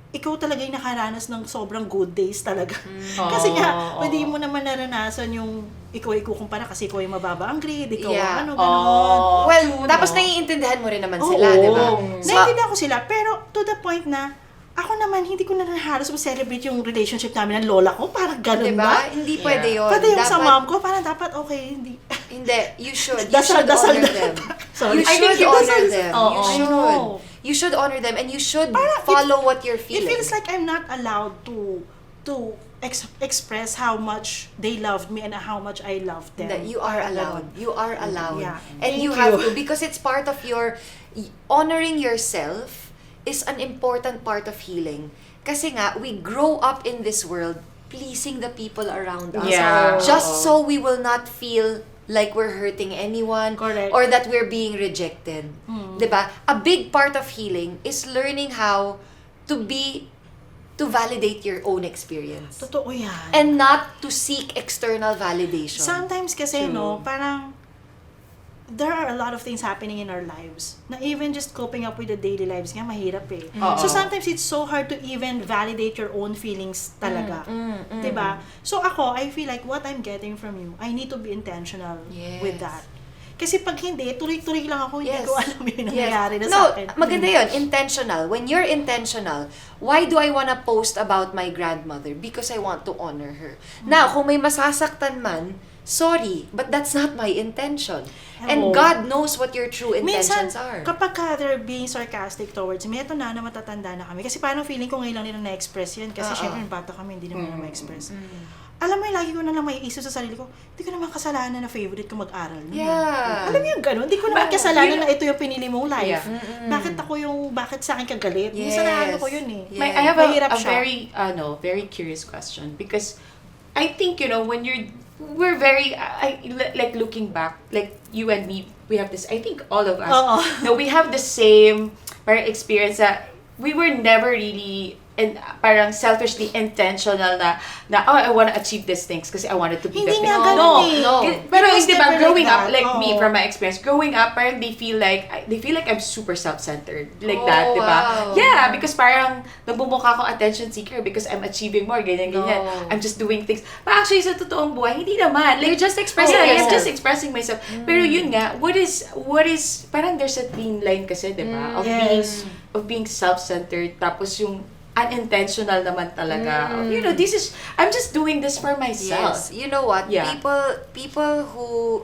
ikaw talaga yung nakaranas ng sobrang good days talaga. Kasi nga, hindi mo naman naranasan yung ikaw ikukumpara kasi ikaw yung mababa ang grade, ikaw Yeah. ano, gano'n. Well, tapos naiintindihan mo rin naman sila, Oo. di ba? Naiintindihan ko sila, pero to the point na, ako naman, hindi ko na halos ma-celebrate yung relationship namin ng lola ko. Parang gano'n Diba? ba? Hindi pwede yun. Pati yung sa Dapat- mom ko, parang dapat okay, hindi. Hindi, you should. You Dasal- should dasal honor na- them. Sorry. You I should think you honor dasal- them. Oo. You I should. know. You should honor them and you should Parang follow what you're It feeling. feels like I'm not allowed to express how much they loved me and how much I loved them. That you are Parang allowed. ganon. You are allowed. Yeah. And Thank you have you. to because it's part of your honoring yourself is an important part of healing. Kasi nga, we grow up in this world pleasing the people around us. Yeah. Just so we will not feel like we're hurting anyone Correct. or that we're being rejected. Diba? A big part of healing is learning how to validate your own experience. Totoo yan. And not to seek external validation. Sometimes kasi, no, parang there are a lot of things happening in our lives na even just coping up with the daily lives nga mahirap eh. So sometimes it's so hard to even validate your own feelings talaga. Diba? So ako, I feel like what I'm getting from you, I need to be intentional with Yes. that. Kasi pag hindi, tuloy-tuloy lang ako, hindi Yes. ko alam yung Yes. nangyayari na No, sa akin. maganda yun. Intentional. When you're intentional, why do I wanna post about my grandmother? Because I want to honor her. Now, kung may masasaktan man, sorry, but that's not my intention. And Oo. God knows what your true Minsan, intentions are. kapag they're being sarcastic towards me, eto na matatanda na kami. Kasi parang feeling ko ngayon lang nila na-express yan. Kasi syempre, bata kami, hindi naman na ma-express. Alam mo, lagi ko na lang may isip sa sarili ko, hindi ko naman kasalanan na favorite ko mag-aral. Yeah. Alam mo yung gano'n? Hindi ko naman kasalanan na ito yung pinili mong life. Yeah. Bakit sa akin kagalit? Yes. Minsan na ko yun eh. Yeah. I have Mahirap a siya. very curious question because I think when we're very like looking back, like you and me, we have this. I think all of us, Oo. no, we have the same parang experience that we were never really and parang selfishly intentional na I want to achieve these things kasi I wanted to be Hindi the nga best. ganun No, eh. no. Pero It was hindi ba, never growing like up, that. like me, Oo. from my experience, growing up, parang they feel like I'm super self-centered. Like Oh, that, di ba? wow. Yeah, because parang nagbumukha akong attention seeker because I'm achieving more, ganyan. No. I'm just doing things. But actually, sa totoong buhay, hindi naman. Like, You're just expressing I'm yourself. just expressing myself. Pero yun nga, what is, parang there's a thin line kasi, di ba? Yes. Of being self-centered, tapos yung unintentional naman talaga. I'm just doing this for myself. Yes. You know what? Yeah. People who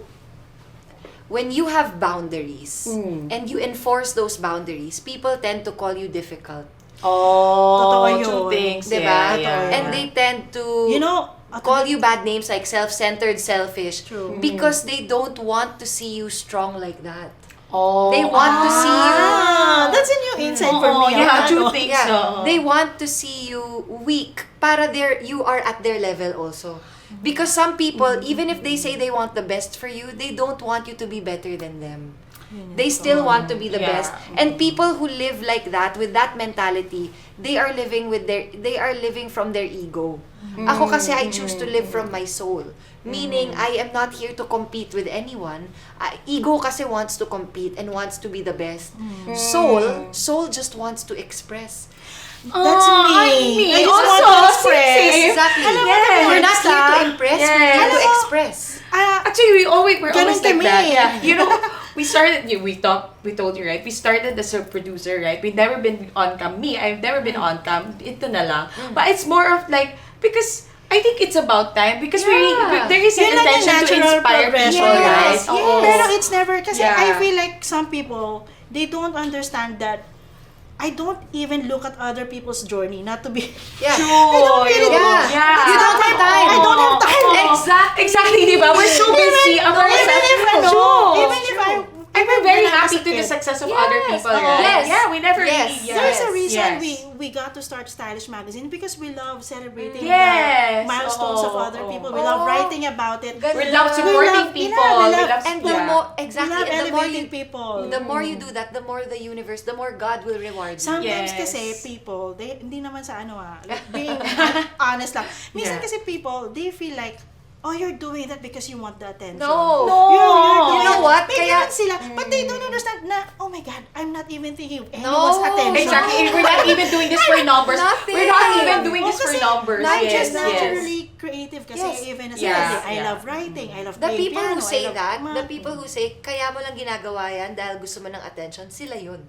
when you have boundaries and you enforce those boundaries, people tend to call you difficult. Totoo yun. Two things. Diba? Yeah. And they tend to You know, call you bad names like self-centered, selfish, True. because they don't want to see you strong like that. Oh. They want to see you. That's a new insight for me. Yeah, Ano? two things. Yeah, Oo. they want to see you weak para you are at their level also. Because some people, even if they say they want the best for you, they don't want you to be better than them. They still want to be the best. And people who live like that, with that mentality, they are living from their ego. Ako kasi, I choose to live from my soul. Meaning, I am not here to compete with anyone. Ego kasi wants to compete and wants to be the best. Soul just wants to express. That's me. I just want to express. Exactly. Yes. We're not here to impress, we're here to express. Actually, we're always Ganun like kami. that. Yeah. You know, we told you, right? We started as a producer, right? We've never been on cam. I've never been on cam. Ito na lang. But it's more of like, because I think it's about time, because there is an Yun lang yung intention to natural inspire progression, people, guys. right? Oo. Pero it's never, kasi Yeah. I feel like some people, they don't understand that I don't even look at other people's journey, not to be... Yeah. I don't really do. Yeah. You don't have time. I don't have time. Exactly, di ba? We're so busy about ourselves. Even if we're very when I was happy a to the kid. success of other people, right? Yes. Yeah, we never Yes. really... There's a reason Yes. we got to start Stylish Magazine, because we love celebrating Yes. the milestones of other people. We Oo. love writing about it. We love supporting We people. love- We love, And We the yeah. more, We exactly, love and the more elevating you, people. the more you do that, the more the universe, the more God will reward you. Sometimes Yes. kasi people, hindi naman sa like being honest lang. Minsan kasi people, they feel like, oh, you're doing that because you want the attention. No. You're doing You know what? May Kaya- ganun sila. But they don't understand na, oh my God, I'm not even thinking of anyone's No. attention. Exactly. We're not even doing this for numbers. Nothing. We're not even doing this for Kasi numbers. I'm Yes, just yes. naturally creative kasi Yes. even as Yeah, a kid, I yeah. love writing, I love The playing people piano, who say I love that, math. the people who say, kaya mo lang ginagawa yan dahil gusto mo ng attention, sila yun.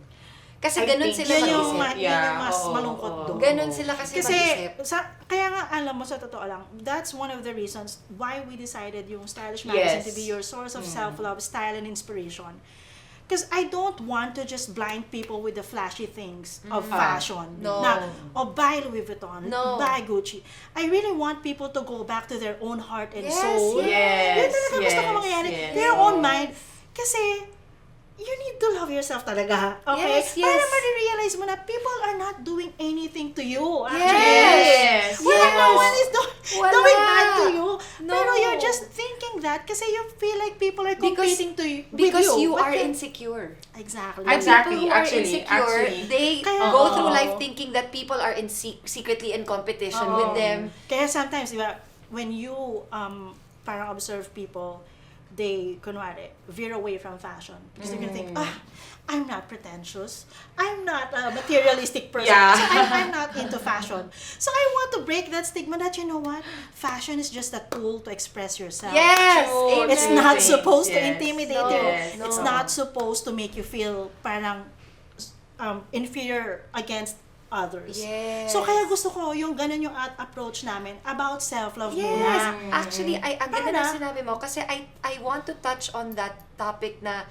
Kasi I ganun think sila Yun yung, mag-isip. yun yung mas oo, malungkot oo. doon. Ganun sila kasi mag-isip. Kaya nga, alam mo, sa totoo lang, that's one of the reasons why we decided yung Stylish Magazine Yes. to be your source of self-love, style, and inspiration. Because I don't want to just blind people with the flashy things of fashion. No. Na, buy Louis Vuitton, No. buy Gucci. I really want people to go back to their own heart and Yes, soul. yes, Yun talaga gusto ko yes, mangyari. yes. Their own mind. Kasi, you need to love yourself talaga. Okay? Yes, yes. Para ma-realize mo na people are not doing anything to you. Actually. Yes. Wala, no one is Wala. doing bad to you. No. Pero you're just thinking that kasi you feel like people are Because- competing to you, Because with you But are then- insecure. Exactly. Exactly. People who are Actually, insecure, they Kaya- go through Oo. life thinking that people are secretly in competition with them. Kaya sometimes, di ba, when you parang observe people, they, kunwari, veer away from fashion. Because they're gonna think, I'm not pretentious. I'm not a materialistic person. Yeah. So I'm not into fashion. So I want to break that stigma that, you know what? Fashion is just a tool to express yourself. Yes! True. Amen. It's not Things, supposed to yes. intimidate No, you. no. It's not supposed to make you feel parang inferior against others. Yes. So kaya gusto ko yung ganun yung approach namin about self-love Yes. muna. Actually, ang ganda Para- na sinabi mo kasi I want to touch on that topic na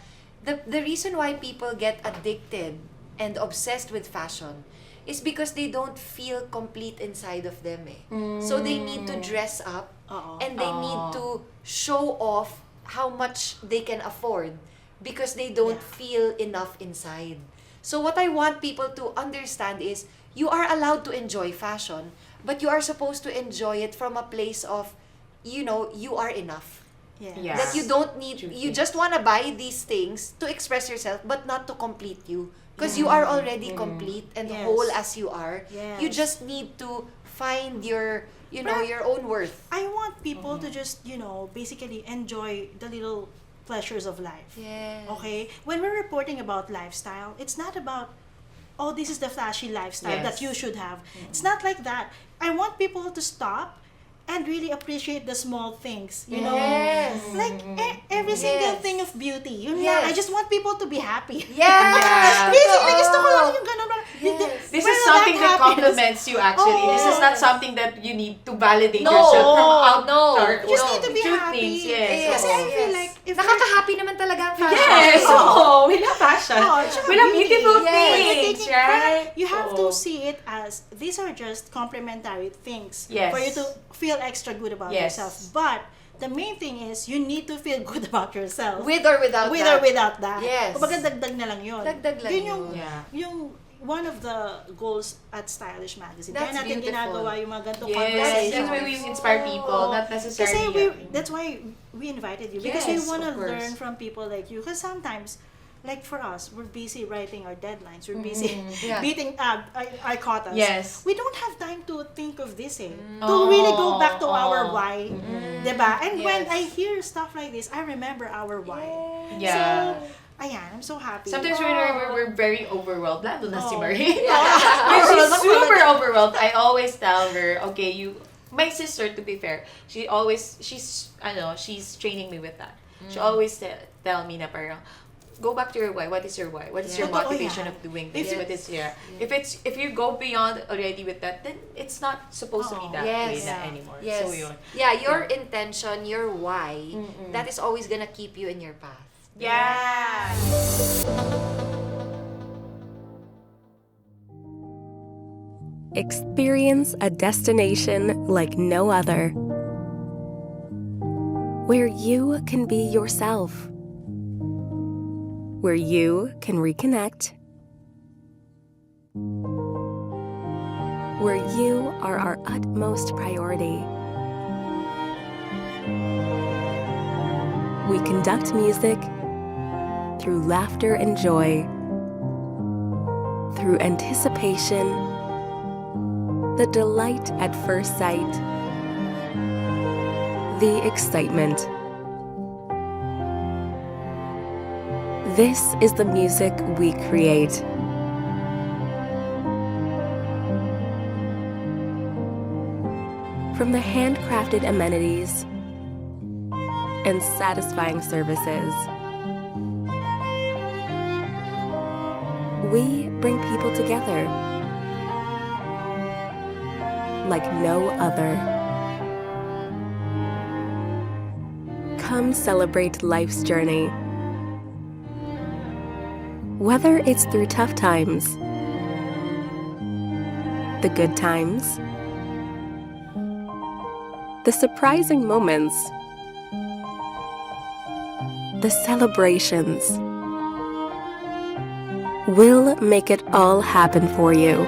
the reason why people get addicted and obsessed with fashion is because they don't feel complete inside of them eh. So they need to dress up Oo. and they need to show off how much they can afford because they don't Yeah. feel enough inside. So what I want people to understand is you are allowed to enjoy fashion, but you are supposed to enjoy it from a place of, you know, you are enough. Yeah. Yeah. That you don't need, True you things. just want to buy these things to express yourself, but not to complete you. Because you are already complete and Yes. whole as you are. Yes. You just need to find your, you know, your own worth. I want people to just, basically enjoy the little pleasures of life. Yes. Okay? When we're reporting about lifestyle, it's not about, oh, this is the flashy lifestyle Yes. that you should have. It's not like that. I want people to stop and really appreciate the small things, you know? Yes. Like every single Yes. thing of beauty. Yun Yes. lang. I just want people to be happy. Yes! Basically, gusto ko lang Oo. yung ganun. Yes. This Where is that something that happens. compliments you, actually. This is not something that you need to validate No. yourself from out. No. or- You just No. need to be Truth happy. things, yes. Kasi I feel like if Nakaka-happy naman talaga ang fashion. Yes! Oh, we love fashion. Oh, tsaka We love beauty. beautiful Yes. things, right? You have to Oo. see it as these are just complementary things Yes. for you to feel extra good about Yes. yourself. But the main thing is you need to feel good about yourself. With or without With that. or without that. Yes. Kumbaga dagdag na lang yun. Dagdag lang Yun yung, yun. Yeah. yung one of the goals at Stylish Magazine. That's Kaya natin beautiful. ginagawa yung mga ganitong Yes, conversations. that's why we inspire people, not necessarily. That's why we invited you. Because we Yes, want to of course. learn from people like you. Because sometimes, like for us, we're busy writing our deadlines. We're busy Yeah. beating our quotas. Yes. We don't have time to think of this, To really go back to our why. Diba? And when Yes. I hear stuff like this, I remember our why. Yeah. So, ayan, I'm so happy. Sometimes we're very overwhelmed. Lalo na si Oh. Marie. Overwhelmed. She's super overwhelmed. I always tell her, okay, my sister, to be fair, she's training me with that. She always tell me na parang, go back to your why. What is your why? What is your Totoo motivation yan. of doing this? Yes. What is if you go beyond already with that, then it's not supposed to be that way Yes. na anymore. Yes. So yun. Yeah, your intention, your why, that is always gonna keep you in your path. Yeah. Experience a destination like no other, where you can be yourself, where you can reconnect, where you are our utmost priority. We conduct music through laughter and joy, through anticipation, the delight at first sight, the excitement. This is the music we create. From the handcrafted amenities and satisfying services, we bring people together like no other. Come celebrate life's journey. Whether it's through tough times, the good times, the surprising moments, the celebrations, we'll make it all happen for you.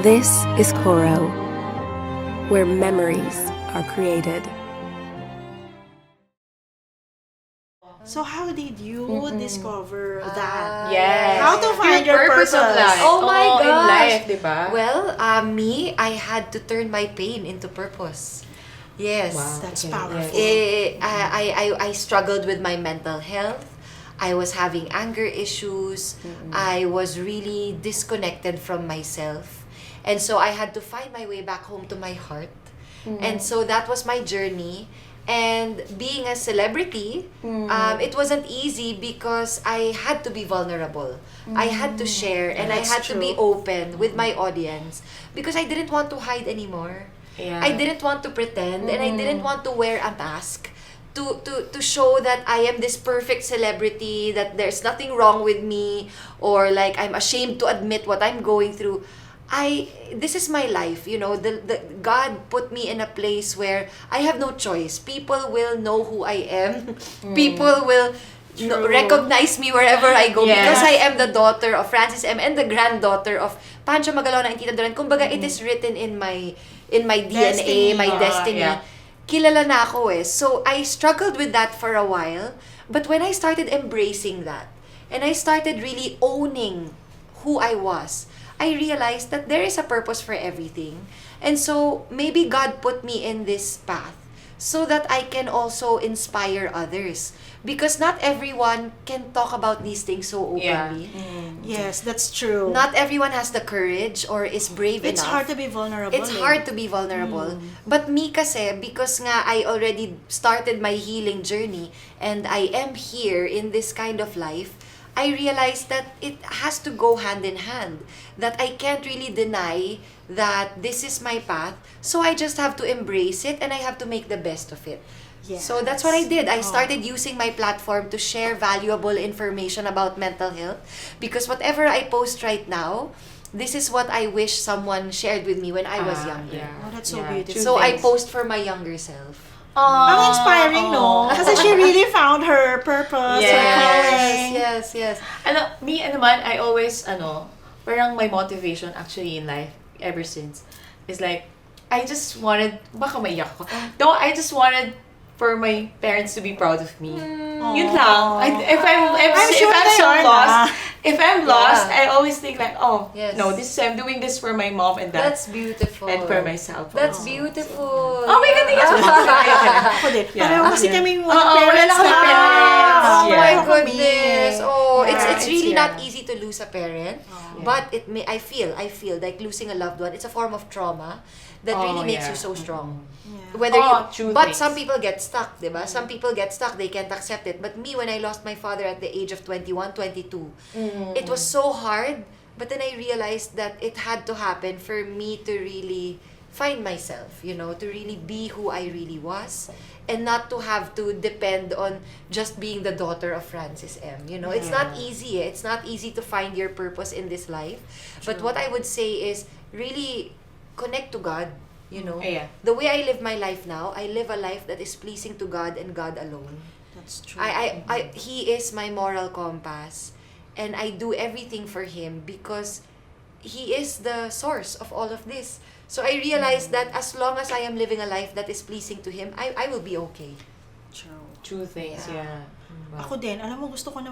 This is Koro, where memories are created. So how did you discover that? Yes. How to find your purpose of purpose? life. Oh my Oo, in gosh. life, diba? Well, I had to turn my pain into purpose. Yes. That's Okay, powerful. I struggled with my mental health. I was having anger issues. I was really disconnected from myself. And so I had to find my way back home to my heart. And so that was my journey. And being a celebrity, it wasn't easy because I had to be vulnerable. I had to share and I That's had to be true. open with my audience because I didn't want to hide anymore. Yeah. I didn't want to pretend and I didn't want to wear a mask to show that I am this perfect celebrity, that there's nothing wrong with me, or like I'm ashamed to admit what I'm going through. This is my life, the God put me in a place where I have no choice. People will know who I am. People will recognize me wherever I go Yes. because I am the daughter of Francis M. and the granddaughter of Pancho Magalona and Tita Doran. Kumbaga, it is written in my DNA, Destiny. my destiny. Yeah. Kilala na ako eh. So, I struggled with that for a while. But when I started embracing that, and I started really owning who I was, I realized that there is a purpose for everything. And so, maybe God put me in this path so that I can also inspire others. Because not everyone can talk about these things so Yeah. openly. Yes, that's true. Not everyone has the courage or is brave It's enough. hard to be vulnerable. It's hard to be vulnerable. But me kasi, because nga I already started my healing journey and I am here in this kind of life, I realized that it has to go hand in hand. That I can't really deny that this is my path. So I just have to embrace it and I have to make the best of it. Yes. So that's what I did. I started using my platform to share valuable information about mental health, because whatever I post right now, this is what I wish someone shared with me when I was younger. Oh, that's so beautiful. So I post for my younger self. Ang inspiring, no? Kasi she really found her purpose, her calling. Yes. Me naman, I always, parang my motivation actually in life, ever since, is like, I just wanted, baka maiyak ako. No, I just wanted for my parents to be proud of me. Yun lang. If I'm lost, I always think like, no, I'm doing this for my mom and dad. That's beautiful. And for myself. That's beautiful. Oh my God, Ako din. Pareho kasi kami mga parents wala na. parents. Oh my Pareho kami. goodness. It's really yeah. not easy to lose a parent, but I feel like losing a loved one, it's a form of trauma that really makes you so strong. Whether but some people get stuck, diba? Some people get stuck, they can't accept it. But me, when I lost my father at the age of 21, 22, it was so hard. But then I realized that it had to happen for me to really find myself, to really be who I really was, and not to have to depend on just being the daughter of Francis M. It's not easy. It's not easy to find your purpose in this life. But what I would say is really connect to God. The way I live my life now, I live a life that is pleasing to God and God alone. That's true. He is my moral compass, and I do everything for Him because He is the source of all of this. So I realized that as long as I am living a life that is pleasing to Him, I will be okay. True things, yeah. Ako din, alam mo, gusto ko lang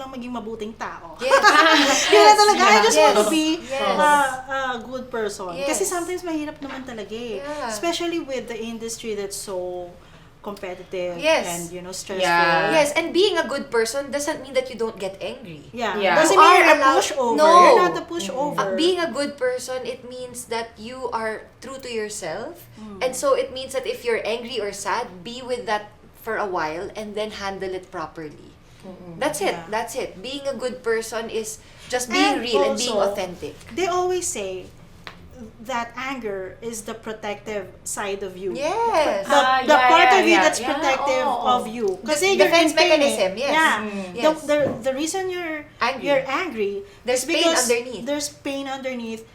maging mabuting tao. Yes. Kaya talaga, I just want to be Yes. a good person. Yes. Kasi sometimes mahirap naman talaga eh. Yeah. Especially with the industry that's so competitive Yes. and, stressful. Yeah. Yes, and being a good person doesn't mean that you don't get angry. Yeah. Yeah. Doesn't You mean are you're a allowed- pushover. No. You're not a pushover. Being a good person, it means that you are true to yourself. And so it means that if you're angry or sad, be with that for a while and then handle it properly. That's it. Yeah. That's it. Being a good person is just being And real and being also, authentic. They always say that anger is the protective side of you. Yes. The part of you that's protective of you. Kasi you're defense in pain, mechanism, yes. Yeah. Yes. The reason you're Angry. angry There's is pain because underneath. there's pain underneath.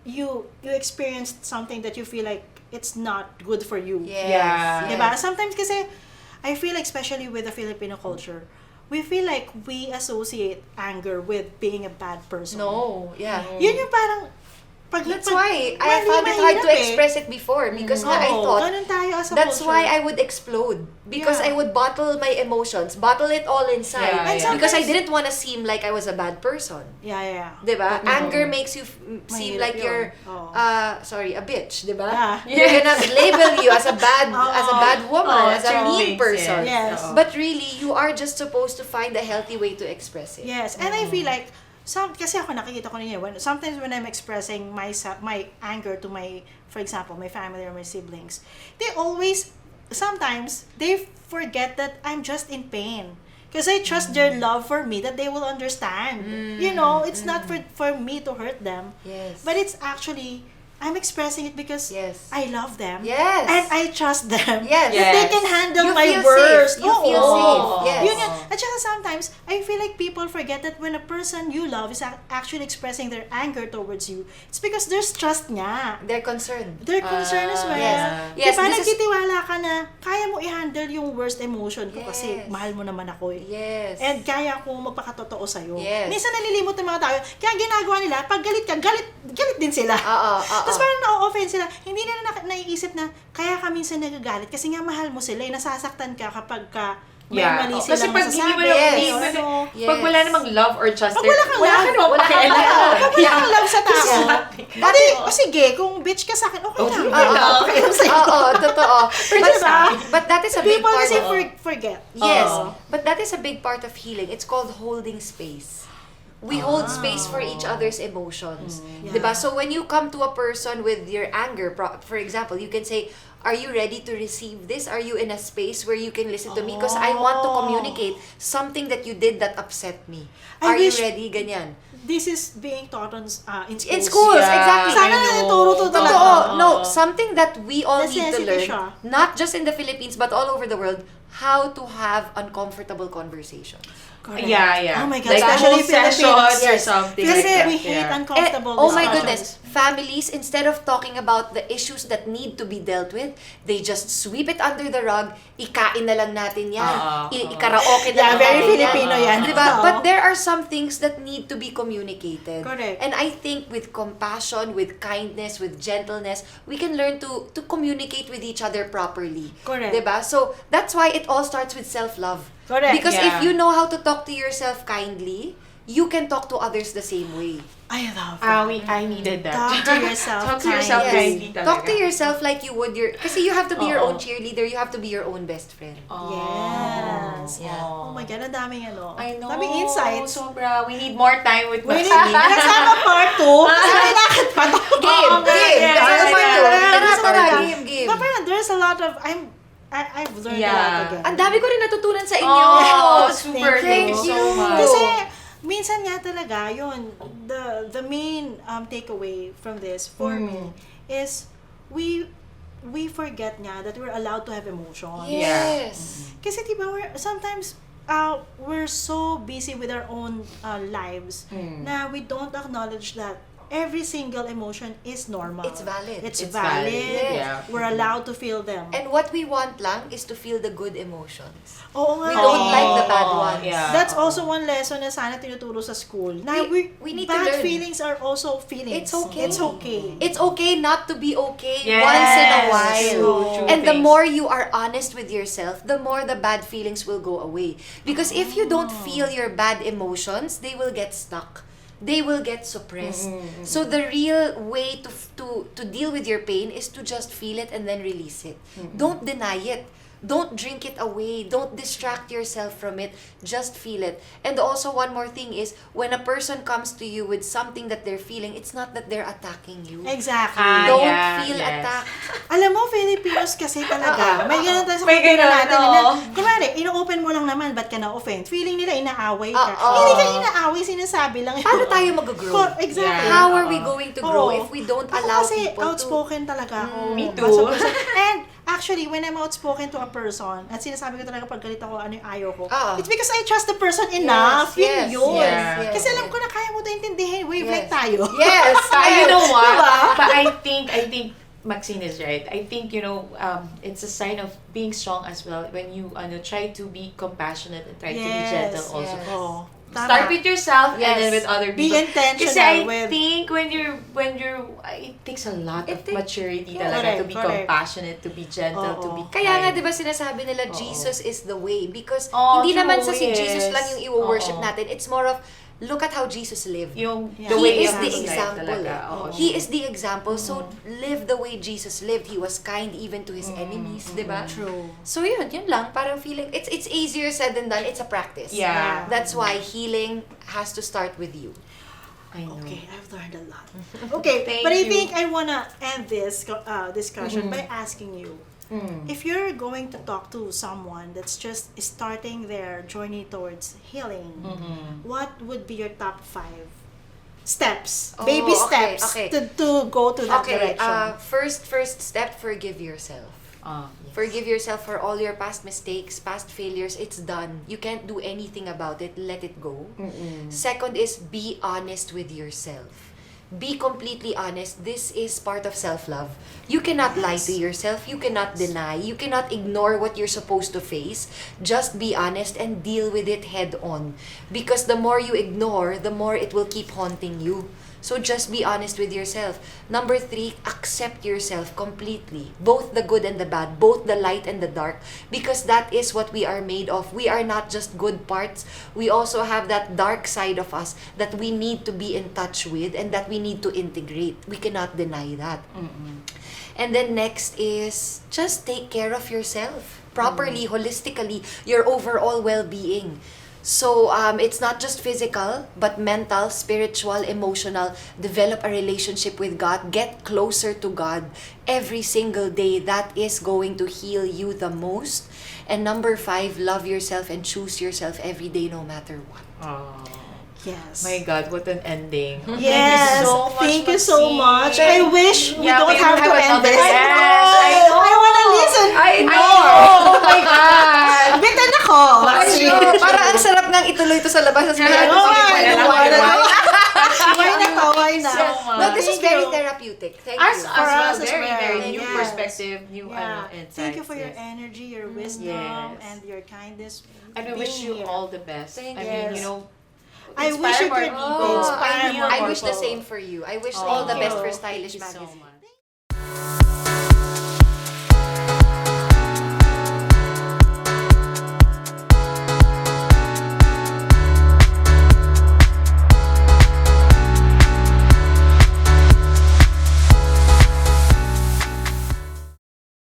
You experienced something that you feel like it's not good for you. Yes. Yeah. Yes. Diba? Sometimes kasi, I feel like, especially with the Filipino culture, we feel like we associate anger with being a bad person. No. Yeah. Yun yung parang, That's why I found it hard to express it before because I thought ganun tayo as a that's culture. why I would explode because Yeah. I would bottle my emotions, bottle it all inside Yeah, yeah. because I didn't want to seem like I was a bad person. Yeah. Diba? Anger makes you seem Mahirap like you're yun. a bitch, diba? Yeah. You're gonna label you as a bad woman, as a true mean things, person. Yes. But really, you are just supposed to find a healthy way to express it. Yes, and I feel like kasi ako nakikita ko niya sometimes when I'm expressing my anger to for example, my family or my siblings, sometimes they forget that I'm just in pain. Because I trust their love for me that they will understand. It's not for me to hurt them. Yes. But it's actually, I'm expressing it because Yes. I love them. Yes. And I trust them. Yes. That they can handle You my feel worst. safe. You feel safe. Yes. Yun. At saka sometimes, I feel like people forget that when a person you love is actually expressing their anger towards you, it's because there's trust nga. They're concerned. They're concerned as well. Yes. Yes, Diba, this is- nagtitiwala ka na kaya mo i-handle yung worst emotion ko kasi Yes. mahal mo naman ako eh. Yes. And kaya ko magpakatotoo sa'yo. Yes. Minsan nalilimot ng mga tao. Kaya ginagawa nila, pag galit ka, galit din sila. Oo. Tapos parang na-offend sila. Hindi nila naiisip na kaya ka minsan nagagalit kasi nga mahal mo sila. Nasasaktan ka kapag may mali Kasi silang pag hindi masasabi. mo Yes. Ano. pag wala namang love or trust, Pag wala kang love, namang wala kang pakialam. love. Pag wala kang love sa tao, Dati, sige, kung bitch ka sa akin, okay lang. Oo, totoo. But that is a big People part kasi of... forget. Yes, but that is a big part of healing. It's called holding space. We hold space for each other's emotions. Yeah. Diba? So when you come to a person with your anger, for example, you can say, are you ready to receive this? Are you in a space where you can listen to me? Because I want to communicate something that you did that upset me. I Are you wish- ready? Ganyan. this is being taught on in schools. In schools, Yeah, exactly. Sana I know. natuturo to talaga. Totoo. No, something that we all need to Necessity learn, siya. not just in the Philippines, but all over the world, how to have uncomfortable conversations. Correct. Yeah. Oh my God, Like especially whole sessions Filipinos. or Yes. something Kasi like that. we hate Yeah. uncomfortable Oh my discussions. goodness. Families, instead of talking about the issues that need to be dealt with, they just sweep it under the rug. Ikain na lang natin yan. Ikaraoke na Yeah, lang very natin Filipino yan. Diba? Oo. But there are some things that need to be communicated. Correct. And I think with compassion, with kindness, with gentleness, we can learn to communicate with each other properly. Correct. Diba? So, that's why it all starts with self-love. Correct. Because Yeah. if you know how to talk to yourself kindly, you can talk to others the same way. I love it. I needed that. Talk to yourself Talk to yourself kindly. kindly talaga. Talk to yourself like you would your... Kasi you have to be your Oo. own cheerleader. You have to be your own best friend. Yes. Yeah. Oh my God, ang daming ano. I know. Daming insights. Sobra. We need more time with We need Maxine. Nagsama part 2. Kasi kailangan pa to. Game! Game! yeah, That's yeah, the part yeah. two. Yeah, Tara, gusto ko tara, lang. game. But parang there's a lot of, I've learned a lot again. Ang dami ko rin natutunan sa inyo. Oh, super. Thank Thank you you. so much. Kasi, minsan nga talaga, yun, the main takeaway from this, for me, is we forget nga that we're allowed to have emotions. Yes. Kasi diba, sometimes, we're so busy with our own lives na we don't acknowledge that every single emotion is normal. It's valid. It's It's valid. valid. Yeah. We're allowed to feel them. And what we want lang is to feel the good emotions. Oo nga. We don't like the bad ones. Yeah. That's also one lesson na sana tinuturo sa school. Na We need to bad learn. feelings are also feelings. It's okay. It's okay. It's okay not to be okay Yes. once in a while. True And the things. more you are honest with yourself, the more the bad feelings will go away. Because if you don't feel your bad emotions, they will get stuck. They will get suppressed. So the real way to deal with your pain is to just feel it and then release it. Don't deny it. Don't drink it away. Don't distract yourself from it. Just feel it. And also one more thing is, when a person comes to you with something that they're feeling, it's not that they're attacking you. Exactly. Don't yeah, feel yes. attacked. Alam mo, Filipinos kasi talaga, may ganun tayo sa May kultura ganun, natin. oo. Na, kunwari, ino-open mo lang naman, ba't ka na-offend? Feeling nila, inaaway ka. Oo. Hindi ka inaaway, sinasabi lang. Paano tayo mag-grow? Exactly. Yeah. How are we going to grow Oo. if we don't Ako allow kasi people outspoken talaga ako. Me too. Basta-basta. And actually, when I'm outspoken to a person, at sinasabi ko talaga pag galit ako, ano yung ayaw ko, Oo. it's because I trust the person enough. Yes, Yun. yes, Kasi alam ko na kaya mo ito intindihin. Wavelength Yes. tayo. Yes! You know what? Diba? But I think Maxine is right. I think, it's a sign of being strong as well when you try to be compassionate and try to be gentle also. yes. Oo. Tama. Start with yourself and Yes. then with other Be people. intentional Kasi I with- think when you're it takes a lot of maturity Yeah. talaga to be Correct. compassionate, to be gentle, to be kind. Kaya nga, di ba sinasabi nila, Jesus is the way. Because Oh, hindi naman true, sa si Jesus yes. lang yung i-worship Oo. natin. It's more of, look at how Jesus lived. Yung Yeah. the He way is of the his life example. talaga. eh. Oo. He is the example. So, live the way Jesus lived. He was kind even to his enemies, di ba? True. So, yun lang. Parang feeling, it's easier said than done. It's a practice. Yeah. That's why healing has to start with you. I know. Okay, I've learned a lot. Okay, Thank but I you. think I wanna end this discussion by asking you, if you're going to talk to someone that's just starting their journey towards healing, what would be your top 5 steps, Oh, baby okay, steps okay. to go to that Okay, direction? first step, forgive yourself. Yes. Forgive yourself for all your past mistakes, past failures. It's done. You can't do anything about it. Let it go. Second is be honest with yourself. Be completely honest. This is part of self-love. You cannot lie to yourself. You cannot deny. You cannot ignore what you're supposed to face. Just be honest and deal with it head on. Because the more you ignore, the more it will keep haunting you. So just be honest with yourself. Number 3, accept yourself completely. Both the good and the bad, both the light and the dark. Because that is what we are made of. We are not just good parts. We also have that dark side of us that we need to be in touch with and that we need to integrate. We cannot deny that. And then next is just take care of yourself properly, holistically, your overall well-being. So it's not just physical, but mental, spiritual, emotional. Develop a relationship with God. Get closer to God every single day. That is going to heal you the most. And number 5, love yourself and choose yourself every day no matter what. Yes. My God, what an ending. Yes. Thank you so much. Thank you so much. I wish we don't have to end another- this. Yes, I know. I wanna listen I know. more. Oh my God. Bitin ako. Ayun, parang ang sarap nang ituloy ito sa labas. Tapos may ano, sige, Why wala na lang, wala lang. to? Why na? So much. No, this is Thank very you. therapeutic. Thank As you. well, us as very, well. very new Yes. perspective, new Yeah. insights. Thank you for your yes. energy, your wisdom, Yes. and your kindness. And we being wish you here. all the best. Thank I you. mean, Yes. you know, I wish inspire you more could people. inspire more I wish the people. same for you. I wish Oh, all the thank best you. for Stylish Thank you so Magazine. much.